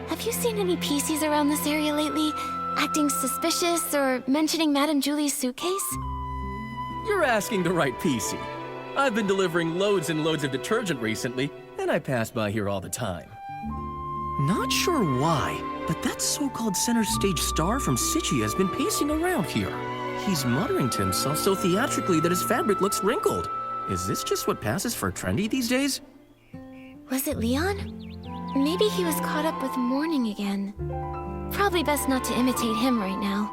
have you seen any PCs around this area lately? Acting suspicious or mentioning Madame Julie's suitcase? You're asking the right PC. I've been delivering loads and loads of detergent recently, and I pass by here all the time. Not sure why, but that so-called center stage star from Sichia has been pacing around here. He's muttering to himself so theatrically that his fabric looks wrinkled. Is this just what passes for trendy these days? Was it Leon? Maybe he was caught up with mourning again. Probably best not to imitate him right now.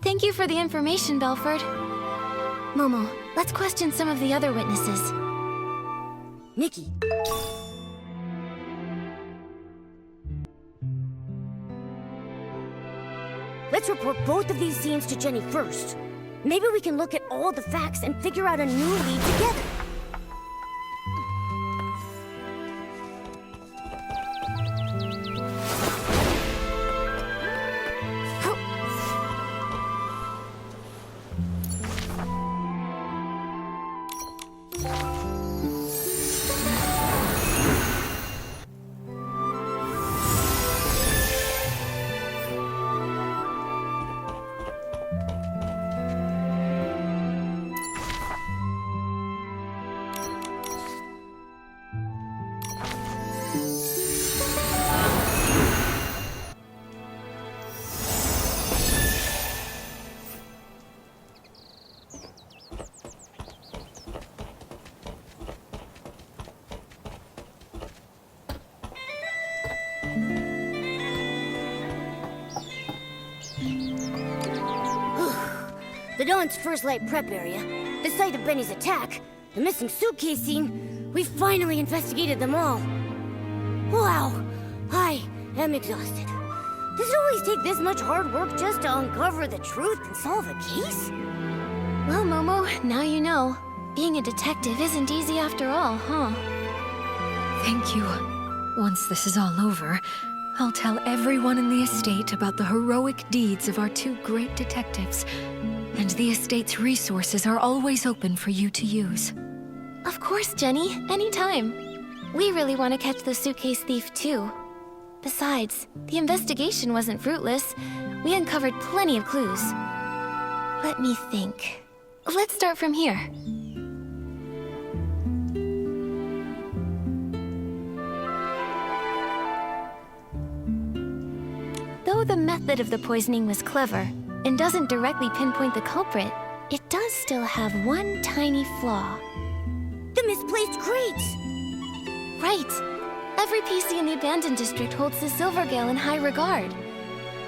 Thank you for the information, Belford. Momo, let's question some of the other witnesses. Nikki. Let's report both of these scenes to Jenny first. Maybe we can look at all the facts and figure out a new lead together. The Dawn's First Light prep area, the site of Benny's attack, the missing suitcase scene. We finally investigated them all. Wow, I am exhausted. Does it always take this much hard work just to uncover the truth and solve a case? Well, Momo, now you know. Being a detective isn't easy after all, huh? Thank you. Once this is all over, I'll tell everyone in the estate about the heroic deeds of our 2 great detectives. And the estate's resources are always open for you to use. Of course, Jenny. Anytime. We really want to catch the suitcase thief, too. Besides, the investigation wasn't fruitless. We uncovered plenty of clues. Let me think. Let's start from here. Though the method of the poisoning was clever, and doesn't directly pinpoint the culprit, it does still have one tiny flaw. The misplaced crates! Right! Every PC in the abandoned district holds the Silvergale in high regard.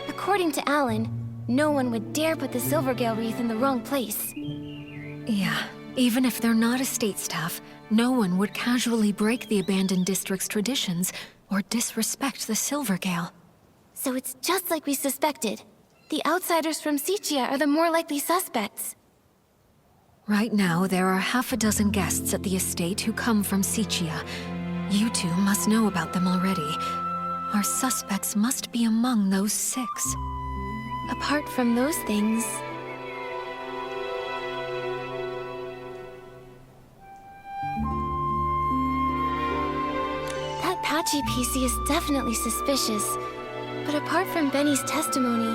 According to Alan, no one would dare put the Silvergale wreath in the wrong place. Yeah, even if they're not estate staff, no one would casually break the abandoned district's traditions or disrespect the Silvergale. So it's just like we suspected. The outsiders from Sichia are the more likely suspects. Right now, there are half a dozen guests at the estate who come from Sichia, You two must know about them already. Our suspects must be among those 6. Apart from those things, that Patchy PC is definitely suspicious. But apart from Benny's testimony,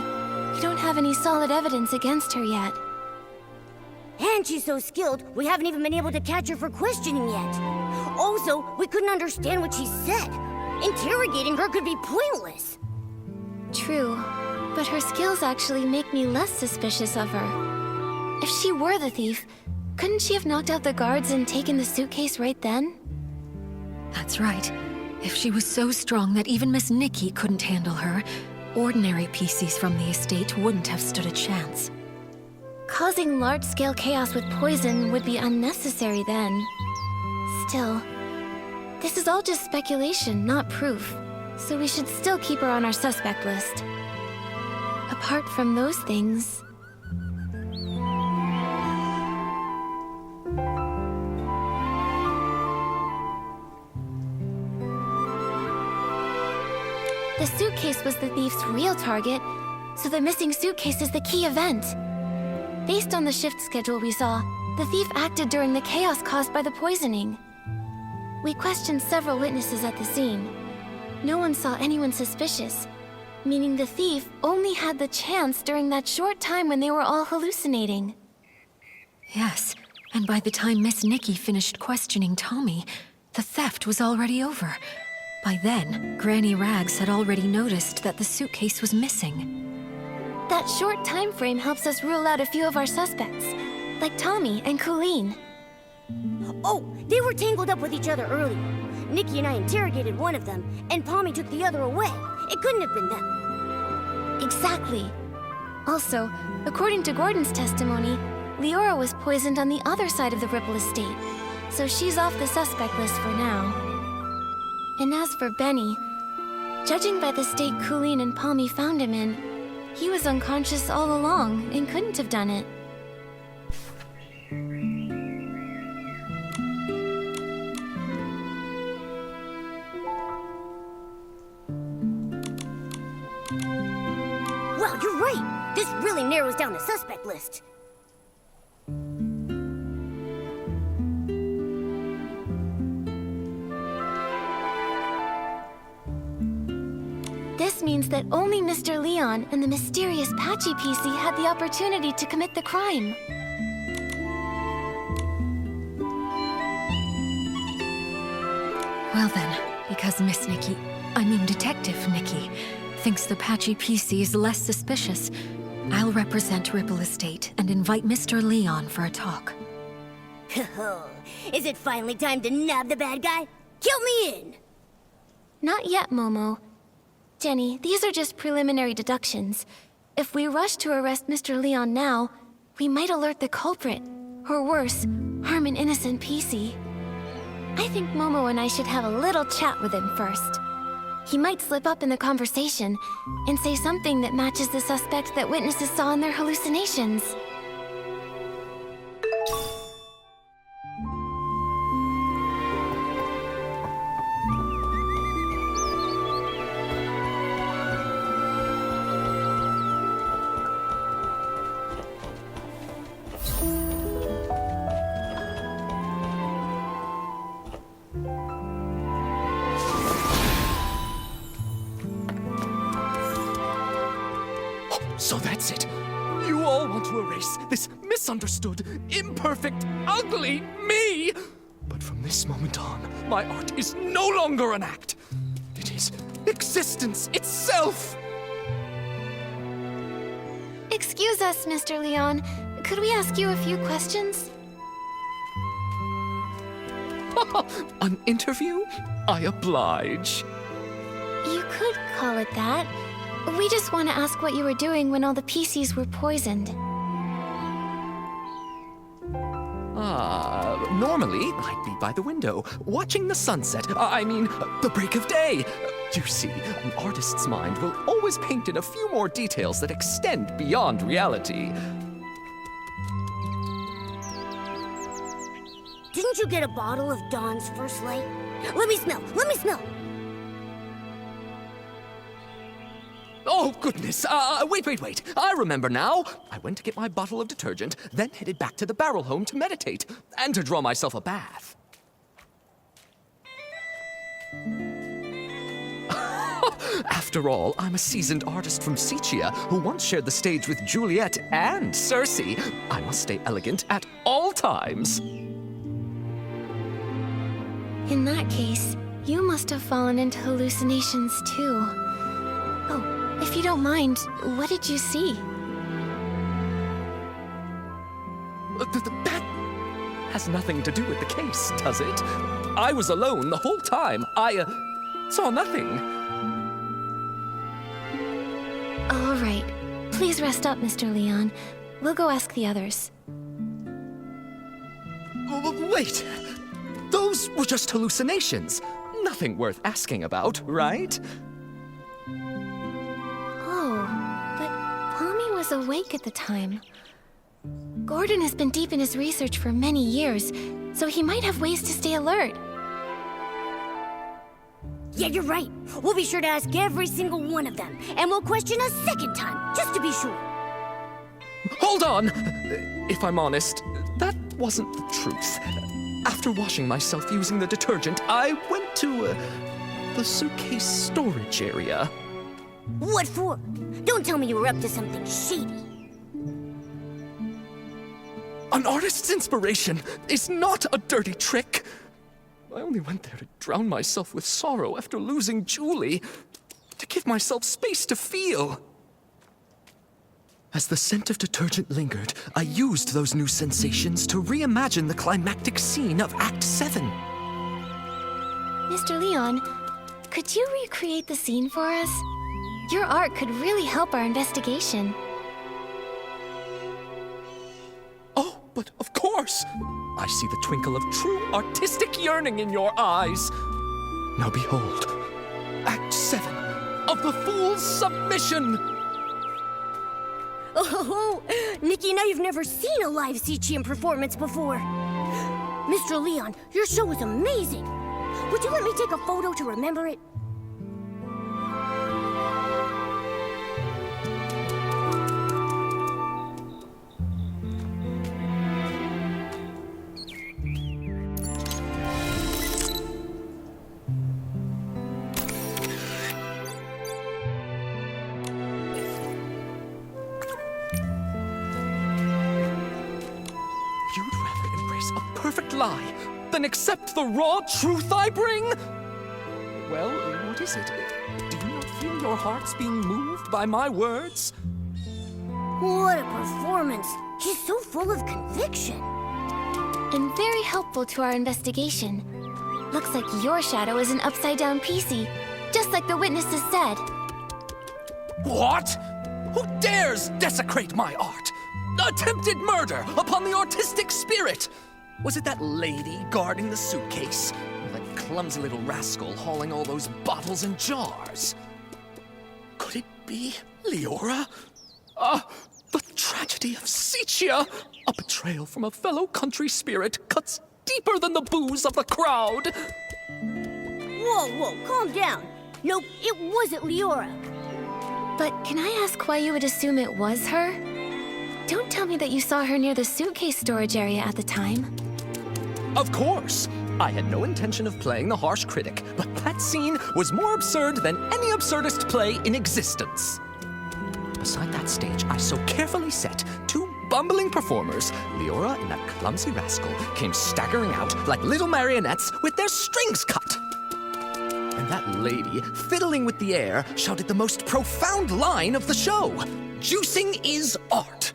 we don't have any solid evidence against her yet. And she's so skilled, we haven't even been able to catch her for questioning yet. Also, we couldn't understand what she said. Interrogating her could be pointless. True, but her skills actually make me less suspicious of her. If she were the thief, couldn't she have knocked out the guards and taken the suitcase right then? That's right. If she was so strong that even Miss Nikki couldn't handle her, ordinary PCs from the estate wouldn't have stood a chance. Causing large-scale chaos with poison would be unnecessary then. Still, this is all just speculation, not proof, so we should still keep her on our suspect list. Apart from those things... The suitcase was the thief's real target, so the missing suitcase is the key event. Based on the shift schedule we saw, the thief acted during the chaos caused by the poisoning. We questioned several witnesses at the scene. No one saw anyone suspicious, meaning the thief only had the chance during that short time when they were all hallucinating. Yes, and by the time Miss Nikki finished questioning Tommy, the theft was already over. By then, Granny Rags had already noticed that the suitcase was missing. That short time frame helps us rule out a few of our suspects, like Tommy and Colleen. Oh, they were tangled up with each other earlier. Nikki and I interrogated one of them, and Pommy took the other away. It couldn't have been them. Exactly. Also, according to Gordon's testimony, Leora was poisoned on the other side of the Ripple estate, so she's off the suspect list for now. And as for Benny, judging by the state Colleen and Pommy found him in, he was unconscious all along and couldn't have done it. Wow, you're right! This really narrows down the suspect list. This means that only Mr. Leon and the mysterious Patchy PC had the opportunity to commit the crime. Well then, because Miss Nikki, I mean Detective Nikki, thinks the Patchy PC is less suspicious, I'll represent Ripple Estate and invite Mr. Leon for a talk. Is it finally time to nab the bad guy? Count me in! Not yet, Momo. Jenny, these are just preliminary deductions. If we rush to arrest Mr. Leon now, we might alert the culprit. Or worse, harm an innocent PC. I think Momo and I should have a little chat with him first. He might slip up in the conversation and say something that matches the suspect that witnesses saw in their hallucinations. So that's it. You all want to erase this misunderstood, imperfect, ugly me. But from this moment on, my art is no longer an act. It is existence itself. Excuse us, Mr. Leon. Could we ask you a few questions? An interview? I oblige. You could call it that. We just want to ask what you were doing when all the PCs were poisoned. Normally, I'd be by the window, watching the sunset. The break of day. You see, an artist's mind will always paint in a few more details that extend beyond reality. Didn't you get a bottle of Dawn's first light? Let me smell. Let me smell. Oh, goodness. Wait. I remember now. I went to get my bottle of detergent, then headed back to the barrel home to meditate and to draw myself a bath. After all, I'm a seasoned artist from Sicia who once shared the stage with Juliet and Circe. I must stay elegant at all times. In that case, you must have fallen into hallucinations too. Oh, if you don't mind, what did you see? That has nothing to do with the case, does it? I was alone the whole time. I saw nothing. All right. Please rest up, Mr. Leon. We'll go ask the others. Wait! Those were just hallucinations. Nothing worth asking about, right? Oh, but Palmy was awake at the time. Gordon has been deep in his research for many years, so he might have ways to stay alert. Yeah, you're right. We'll be sure to ask every single one of them, and we'll question a second time, just to be sure. Hold on! If I'm honest, that wasn't the truth. After washing myself using the detergent, I went to the suitcase storage area. What for? Don't tell me you were up to something shady. An artist's inspiration is not a dirty trick. I only went there to drown myself with sorrow after losing Julie, to give myself space to feel. As the scent of detergent lingered, I used those new sensations to reimagine the climactic scene of Act 7. Mr. Leon, could you recreate the scene for us? Your art could really help our investigation. Oh, but of course! I see the twinkle of true artistic yearning in your eyes. Now behold, Act 7 of The Fool's Submission! Oh, Nikki, now you've never seen a live Sicilian performance before. Mr. Leon, your show was amazing. Would you let me take a photo to remember it? You'd rather embrace a perfect lie than accept the raw truth I bring? Well, what is it? Do you not feel your hearts being moved by my words? What a performance. He's so full of conviction. And very helpful to our investigation. Looks like your shadow is an upside-down PC, just like the witnesses said. What? Who dares desecrate my art? Attempted murder upon the artistic spirit! Was it that lady guarding the suitcase? Or that clumsy little rascal hauling all those bottles and jars? Could it be Leora? The tragedy of Sicia! A betrayal from a fellow country spirit cuts deeper than the booze of the crowd! Whoa, calm down. Nope, it wasn't Leora. But can I ask why you would assume it was her? Don't tell me that you saw her near the suitcase storage area at the time. Of course! I had no intention of playing the harsh critic, but that scene was more absurd than any absurdist play in existence. Beside that stage, I so carefully set two bumbling performers, Leora and that clumsy rascal, came staggering out like little marionettes with their strings cut. And that lady, fiddling with the air, shouted the most profound line of the show. Juicing is art.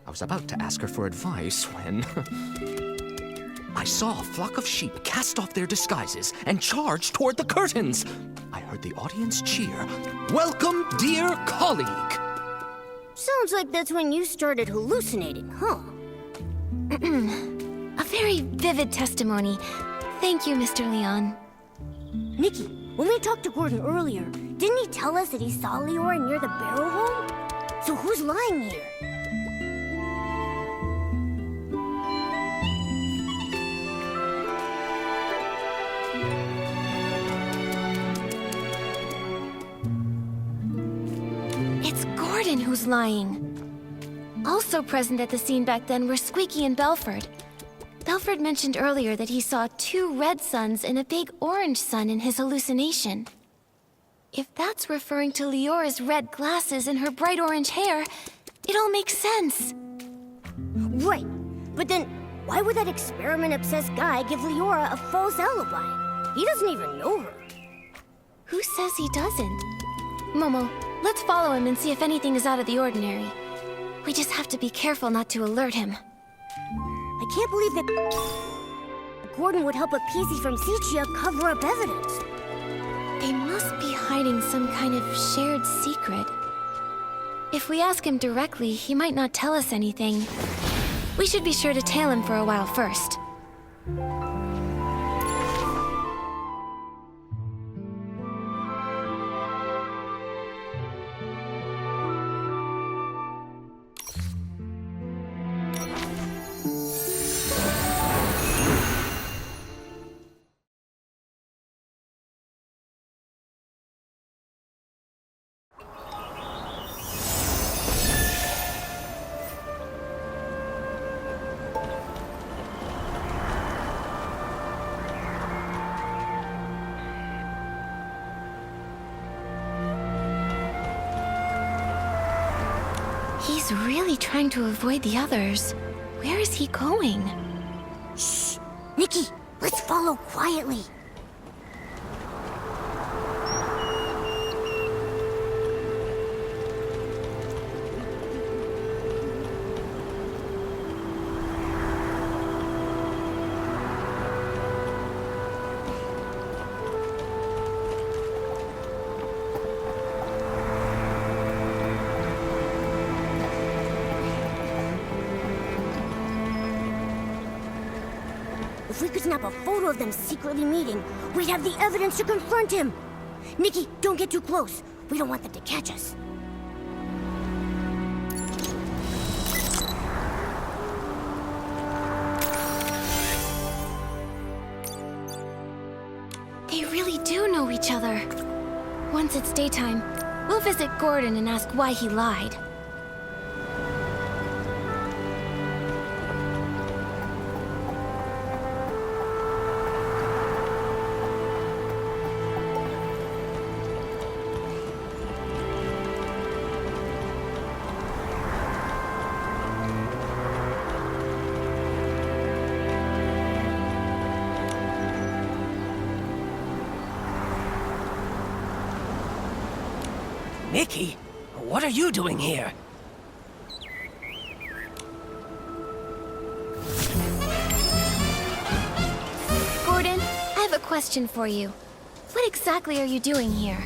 I was about to ask her for advice when I saw a flock of sheep cast off their disguises and charge toward the curtains. I heard the audience cheer, "Welcome, dear colleague." Sounds like that's when you started hallucinating, huh? A very vivid testimony. Thank you, Mr. Leon. Nikki, when we talked to Gordon earlier, didn't he tell us that he saw Leora near the barrel home? So who's lying here? Gordon who's lying. Also present at the scene back then were Squeaky and Belford. Belford mentioned earlier that he saw 2 red suns and a big orange sun in his hallucination. If that's referring to Leora's red glasses and her bright orange hair, it all makes sense. Right. But then, why would that experiment-obsessed guy give Leora a false alibi? He doesn't even know her. Who says he doesn't? Momo, let's follow him and see if anything is out of the ordinary. We just have to be careful not to alert him. I can't believe that Gordon would help a PC from Sichia cover up evidence. They must be hiding some kind of shared secret. If we ask him directly, he might not tell us anything. We should be sure to tail him for a while first. He's really trying to avoid the others. Where is he going? Shh! Nikki, let's follow quietly. If we could snap a photo of them secretly meeting, we'd have the evidence to confront him. Nikki, don't get too close. We don't want them to catch us. They really do know each other. Once it's daytime, we'll visit Gordon and ask why he lied. Nikki, what are you doing here? Gordon, I have a question for you. What exactly are you doing here?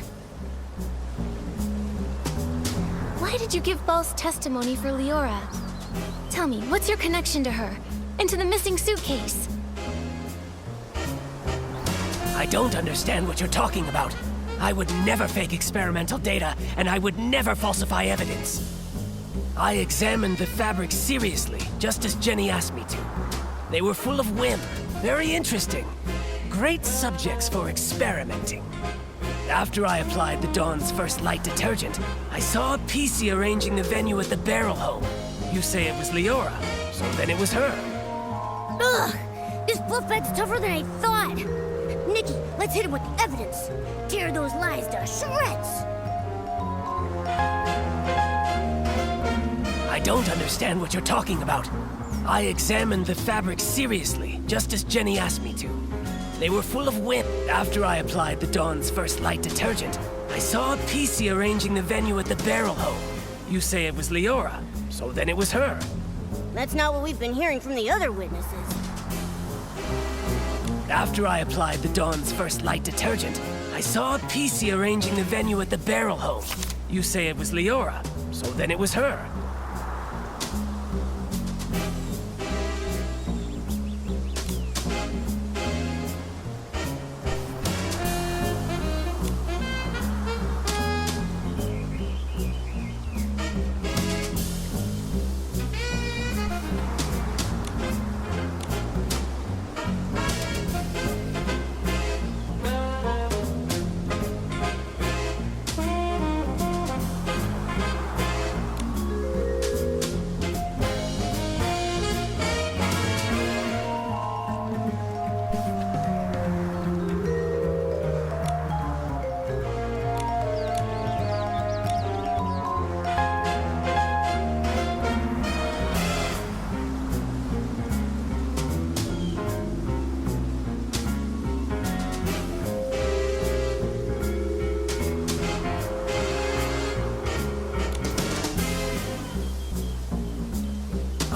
Why did you give false testimony for Leora? Tell me, what's your connection to her? And to the missing suitcase? I don't understand what you're talking about. I would never fake experimental data, and I would never falsify evidence. I examined the fabrics seriously, just as Jenny asked me to. They were full of whim, very interesting. Great subjects for experimenting. After I applied the Dawn's first light detergent, I saw a PC arranging the venue at the Barrel Home. You say it was Leora, so then it was her. Ugh! This fluff bag's tougher than I thought! Nikki, let's hit him with the evidence. Tear those lies to shreds! I don't understand what you're talking about. I examined the fabrics seriously, just as Jenny asked me to. They were full of whim. After I applied the Dawn's first light detergent, I saw a PC arranging the venue at the Barrel Home. You say it was Leora, so then it was her. That's not what we've been hearing from the other witnesses. After I applied the Dawn's first light detergent, I saw a PC arranging the venue at the Barrel Home. You say it was Leora, so then it was her.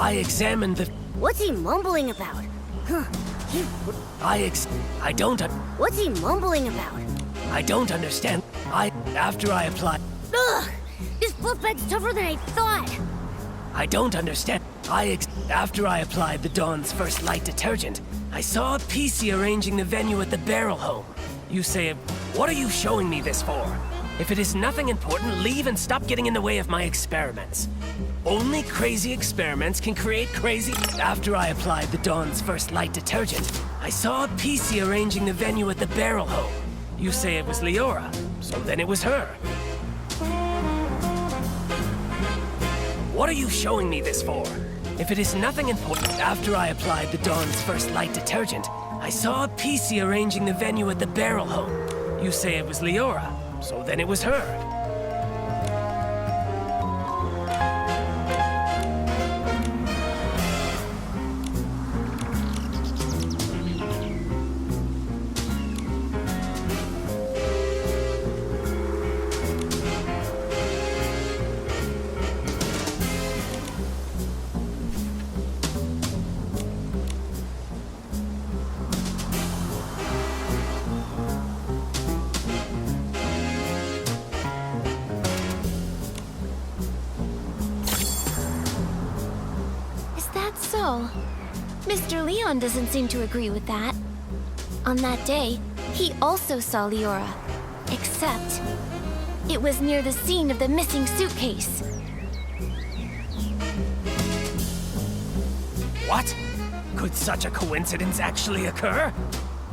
I examined the... What's he mumbling about? Huh. I don't... What's he mumbling about? I don't understand. After I applied... Ugh! This fluff bag's tougher than I thought! I don't understand. After I applied the Dawn's First Light detergent, I saw a PC arranging the venue at the Barrel Home. You say, what are you showing me this for? If it is nothing important, leave and stop getting in the way of my experiments. Only crazy experiments can create crazy... After I applied the Dawn's First Light detergent, I saw a PC arranging the venue at the Barrel Home. You say it was Leora, so then it was her. What are you showing me this for? If it is nothing important, after I applied the Dawn's First Light detergent, I saw a PC arranging the venue at the Barrel Home. You say it was Leora, so then it was her. So, Mr. Leon doesn't seem to agree with that. On that day, he also saw Leora. Except, it was near the scene of the missing suitcase. What? Could such a coincidence actually occur?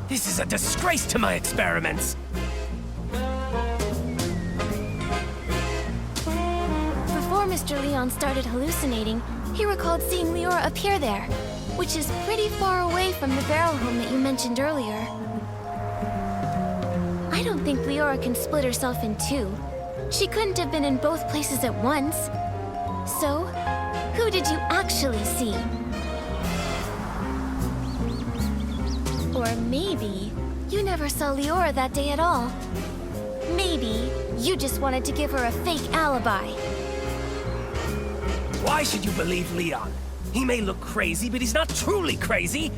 This is a disgrace to my experiments! Before Mr. Leon started hallucinating, he recalled seeing Leora appear there, which is pretty far away from the Barrel Home that you mentioned earlier. I don't think Leora can split herself in two. She couldn't have been in both places at once. So, who did you actually see? Or maybe you never saw Leora that day at all. Maybe you just wanted to give her a fake alibi. Why should you believe Leon? He may look crazy, but he's not truly crazy.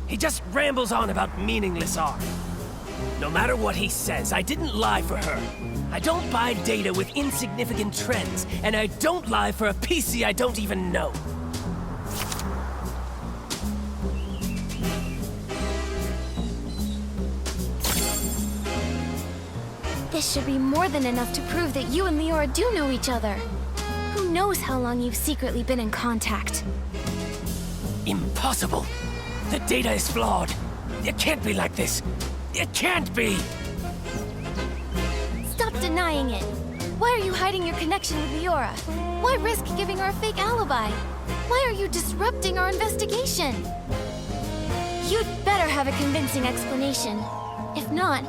He just rambles on about meaningless art. No matter what he says, I didn't lie for her. I don't buy data with insignificant trends, and I don't lie for a PC I don't even know. This should be more than enough to prove that you and Leora do know each other. Who knows how long you've secretly been in contact? Impossible! The data is flawed. It can't be like this. It can't be! Stop denying it. Why are you hiding your connection with Leora? Why risk giving her a fake alibi? Why are you disrupting our investigation? You'd better have a convincing explanation. If not,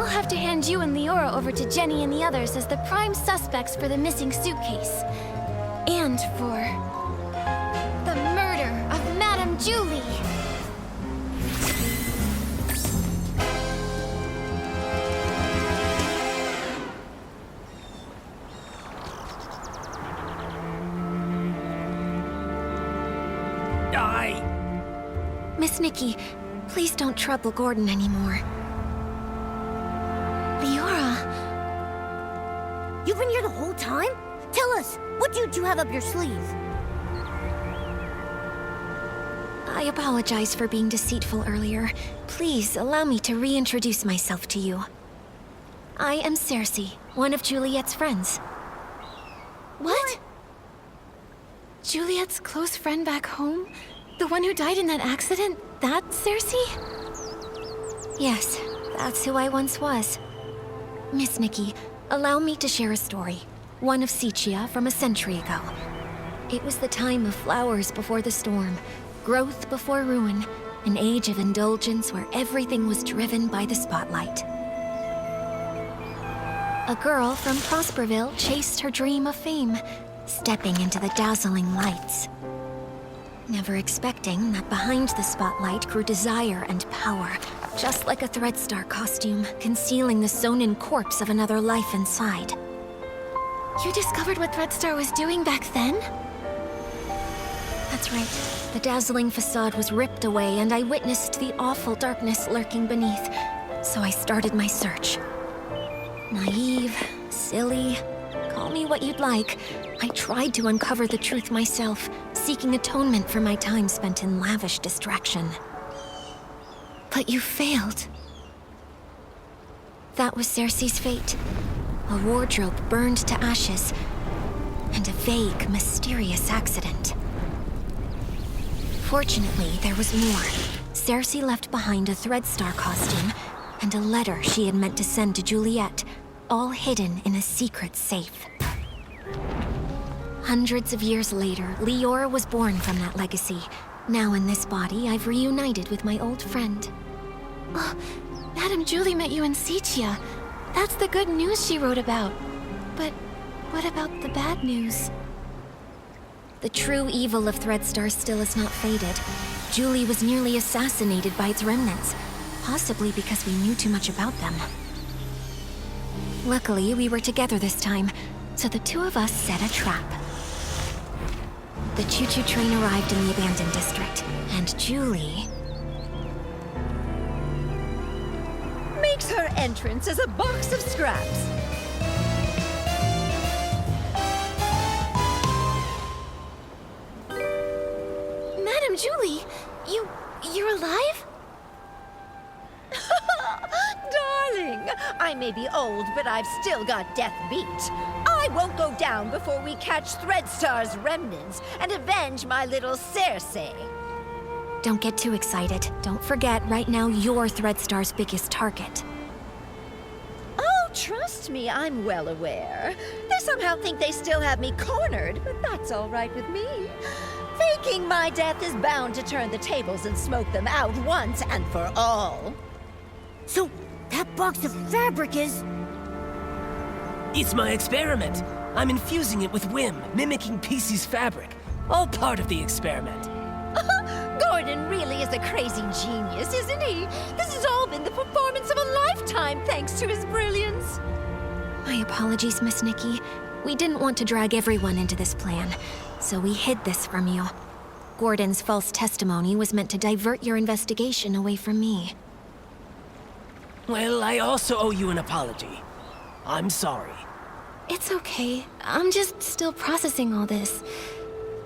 I'll have to hand you and Leora over to Jenny and the others as the prime suspects for the missing suitcase. And for the murder of Madame Julie. Miss Nikki, please don't trouble Gordon anymore. Leora! You've been here the whole time? Tell us, what did you have up your sleeve? I apologize for being deceitful earlier. Please allow me to reintroduce myself to you. I am Cersei, one of Juliet's friends. What? Juliet's close friend back home? The one who died in that accident? That's Cersei? Yes, that's who I once was. Miss Nikki, allow me to share a story. One of Sichia from a century ago. It was the time of flowers before the storm, growth before ruin, an age of indulgence where everything was driven by the spotlight. A girl from Prosperville chased her dream of fame, stepping into the dazzling lights. Never expecting that behind the spotlight grew desire and power, just like a Threadstar costume, concealing the sewn-in corpse of another life inside. You discovered what Threadstar was doing back then? At That's right. The dazzling facade was ripped away, and I witnessed the awful darkness lurking beneath. So I started my search. Naive, silly, call me what you'd like. I tried to uncover the truth myself, seeking atonement for my time spent in lavish distraction. But you failed. That was Cersei's fate. A wardrobe burned to ashes, and a vague, mysterious accident. Fortunately, there was more. Cersei left behind a Threadstar costume and a letter she had meant to send to Juliet, all hidden in a secret safe. Hundreds of years later, Leora was born from that legacy. Now in this body, I've reunited with my old friend. Oh, Madame Julie met you in Sitia. That's the good news she wrote about. But what about the bad news? The true evil of Threadstar still has not faded. Julie was nearly assassinated by its remnants, possibly because we knew too much about them. Luckily, we were together this time, so the two of us set a trap. The choo-choo train arrived in the abandoned district, and Julie makes her entrance as a box of scraps. Madame Julie, you're alive? Darling, I may be old, but I've still got death beat. I won't go down before we catch Threadstar's remnants and avenge my little Cersei. Don't get too excited. Don't forget, right now you're Threadstar's biggest target. Oh, trust me, I'm well aware. They somehow think they still have me cornered, but that's all right with me. Faking my death is bound to turn the tables and smoke them out once and for all. So, that box of fabric is... It's my experiment. I'm infusing it with whim, mimicking PC's fabric. All part of the experiment. Gordon really is a crazy genius, isn't he? This has all been the performance of a lifetime thanks to his brilliance. My apologies, Miss Nikki. We didn't want to drag everyone into this plan, so we hid this from you. Gordon's false testimony was meant to divert your investigation away from me. Well, I also owe you an apology. I'm sorry. It's okay. I'm just still processing all this.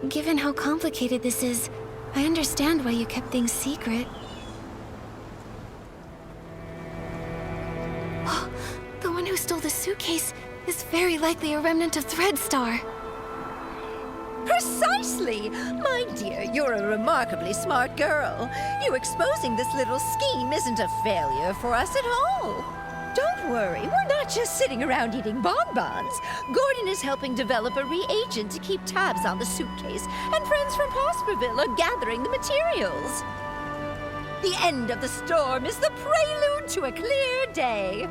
Given how complicated this is, I understand why you kept things secret. Oh, the one who stole the suitcase is very likely a remnant of Threadstar. Precisely! My dear, you're a remarkably smart girl. You exposing this little scheme isn't a failure for us at all. Don't worry, we're not just sitting around eating bonbons. Gordon is helping develop a reagent to keep tabs on the suitcase, and friends from Prosperville are gathering the materials. The end of the storm is the prelude to a clear day.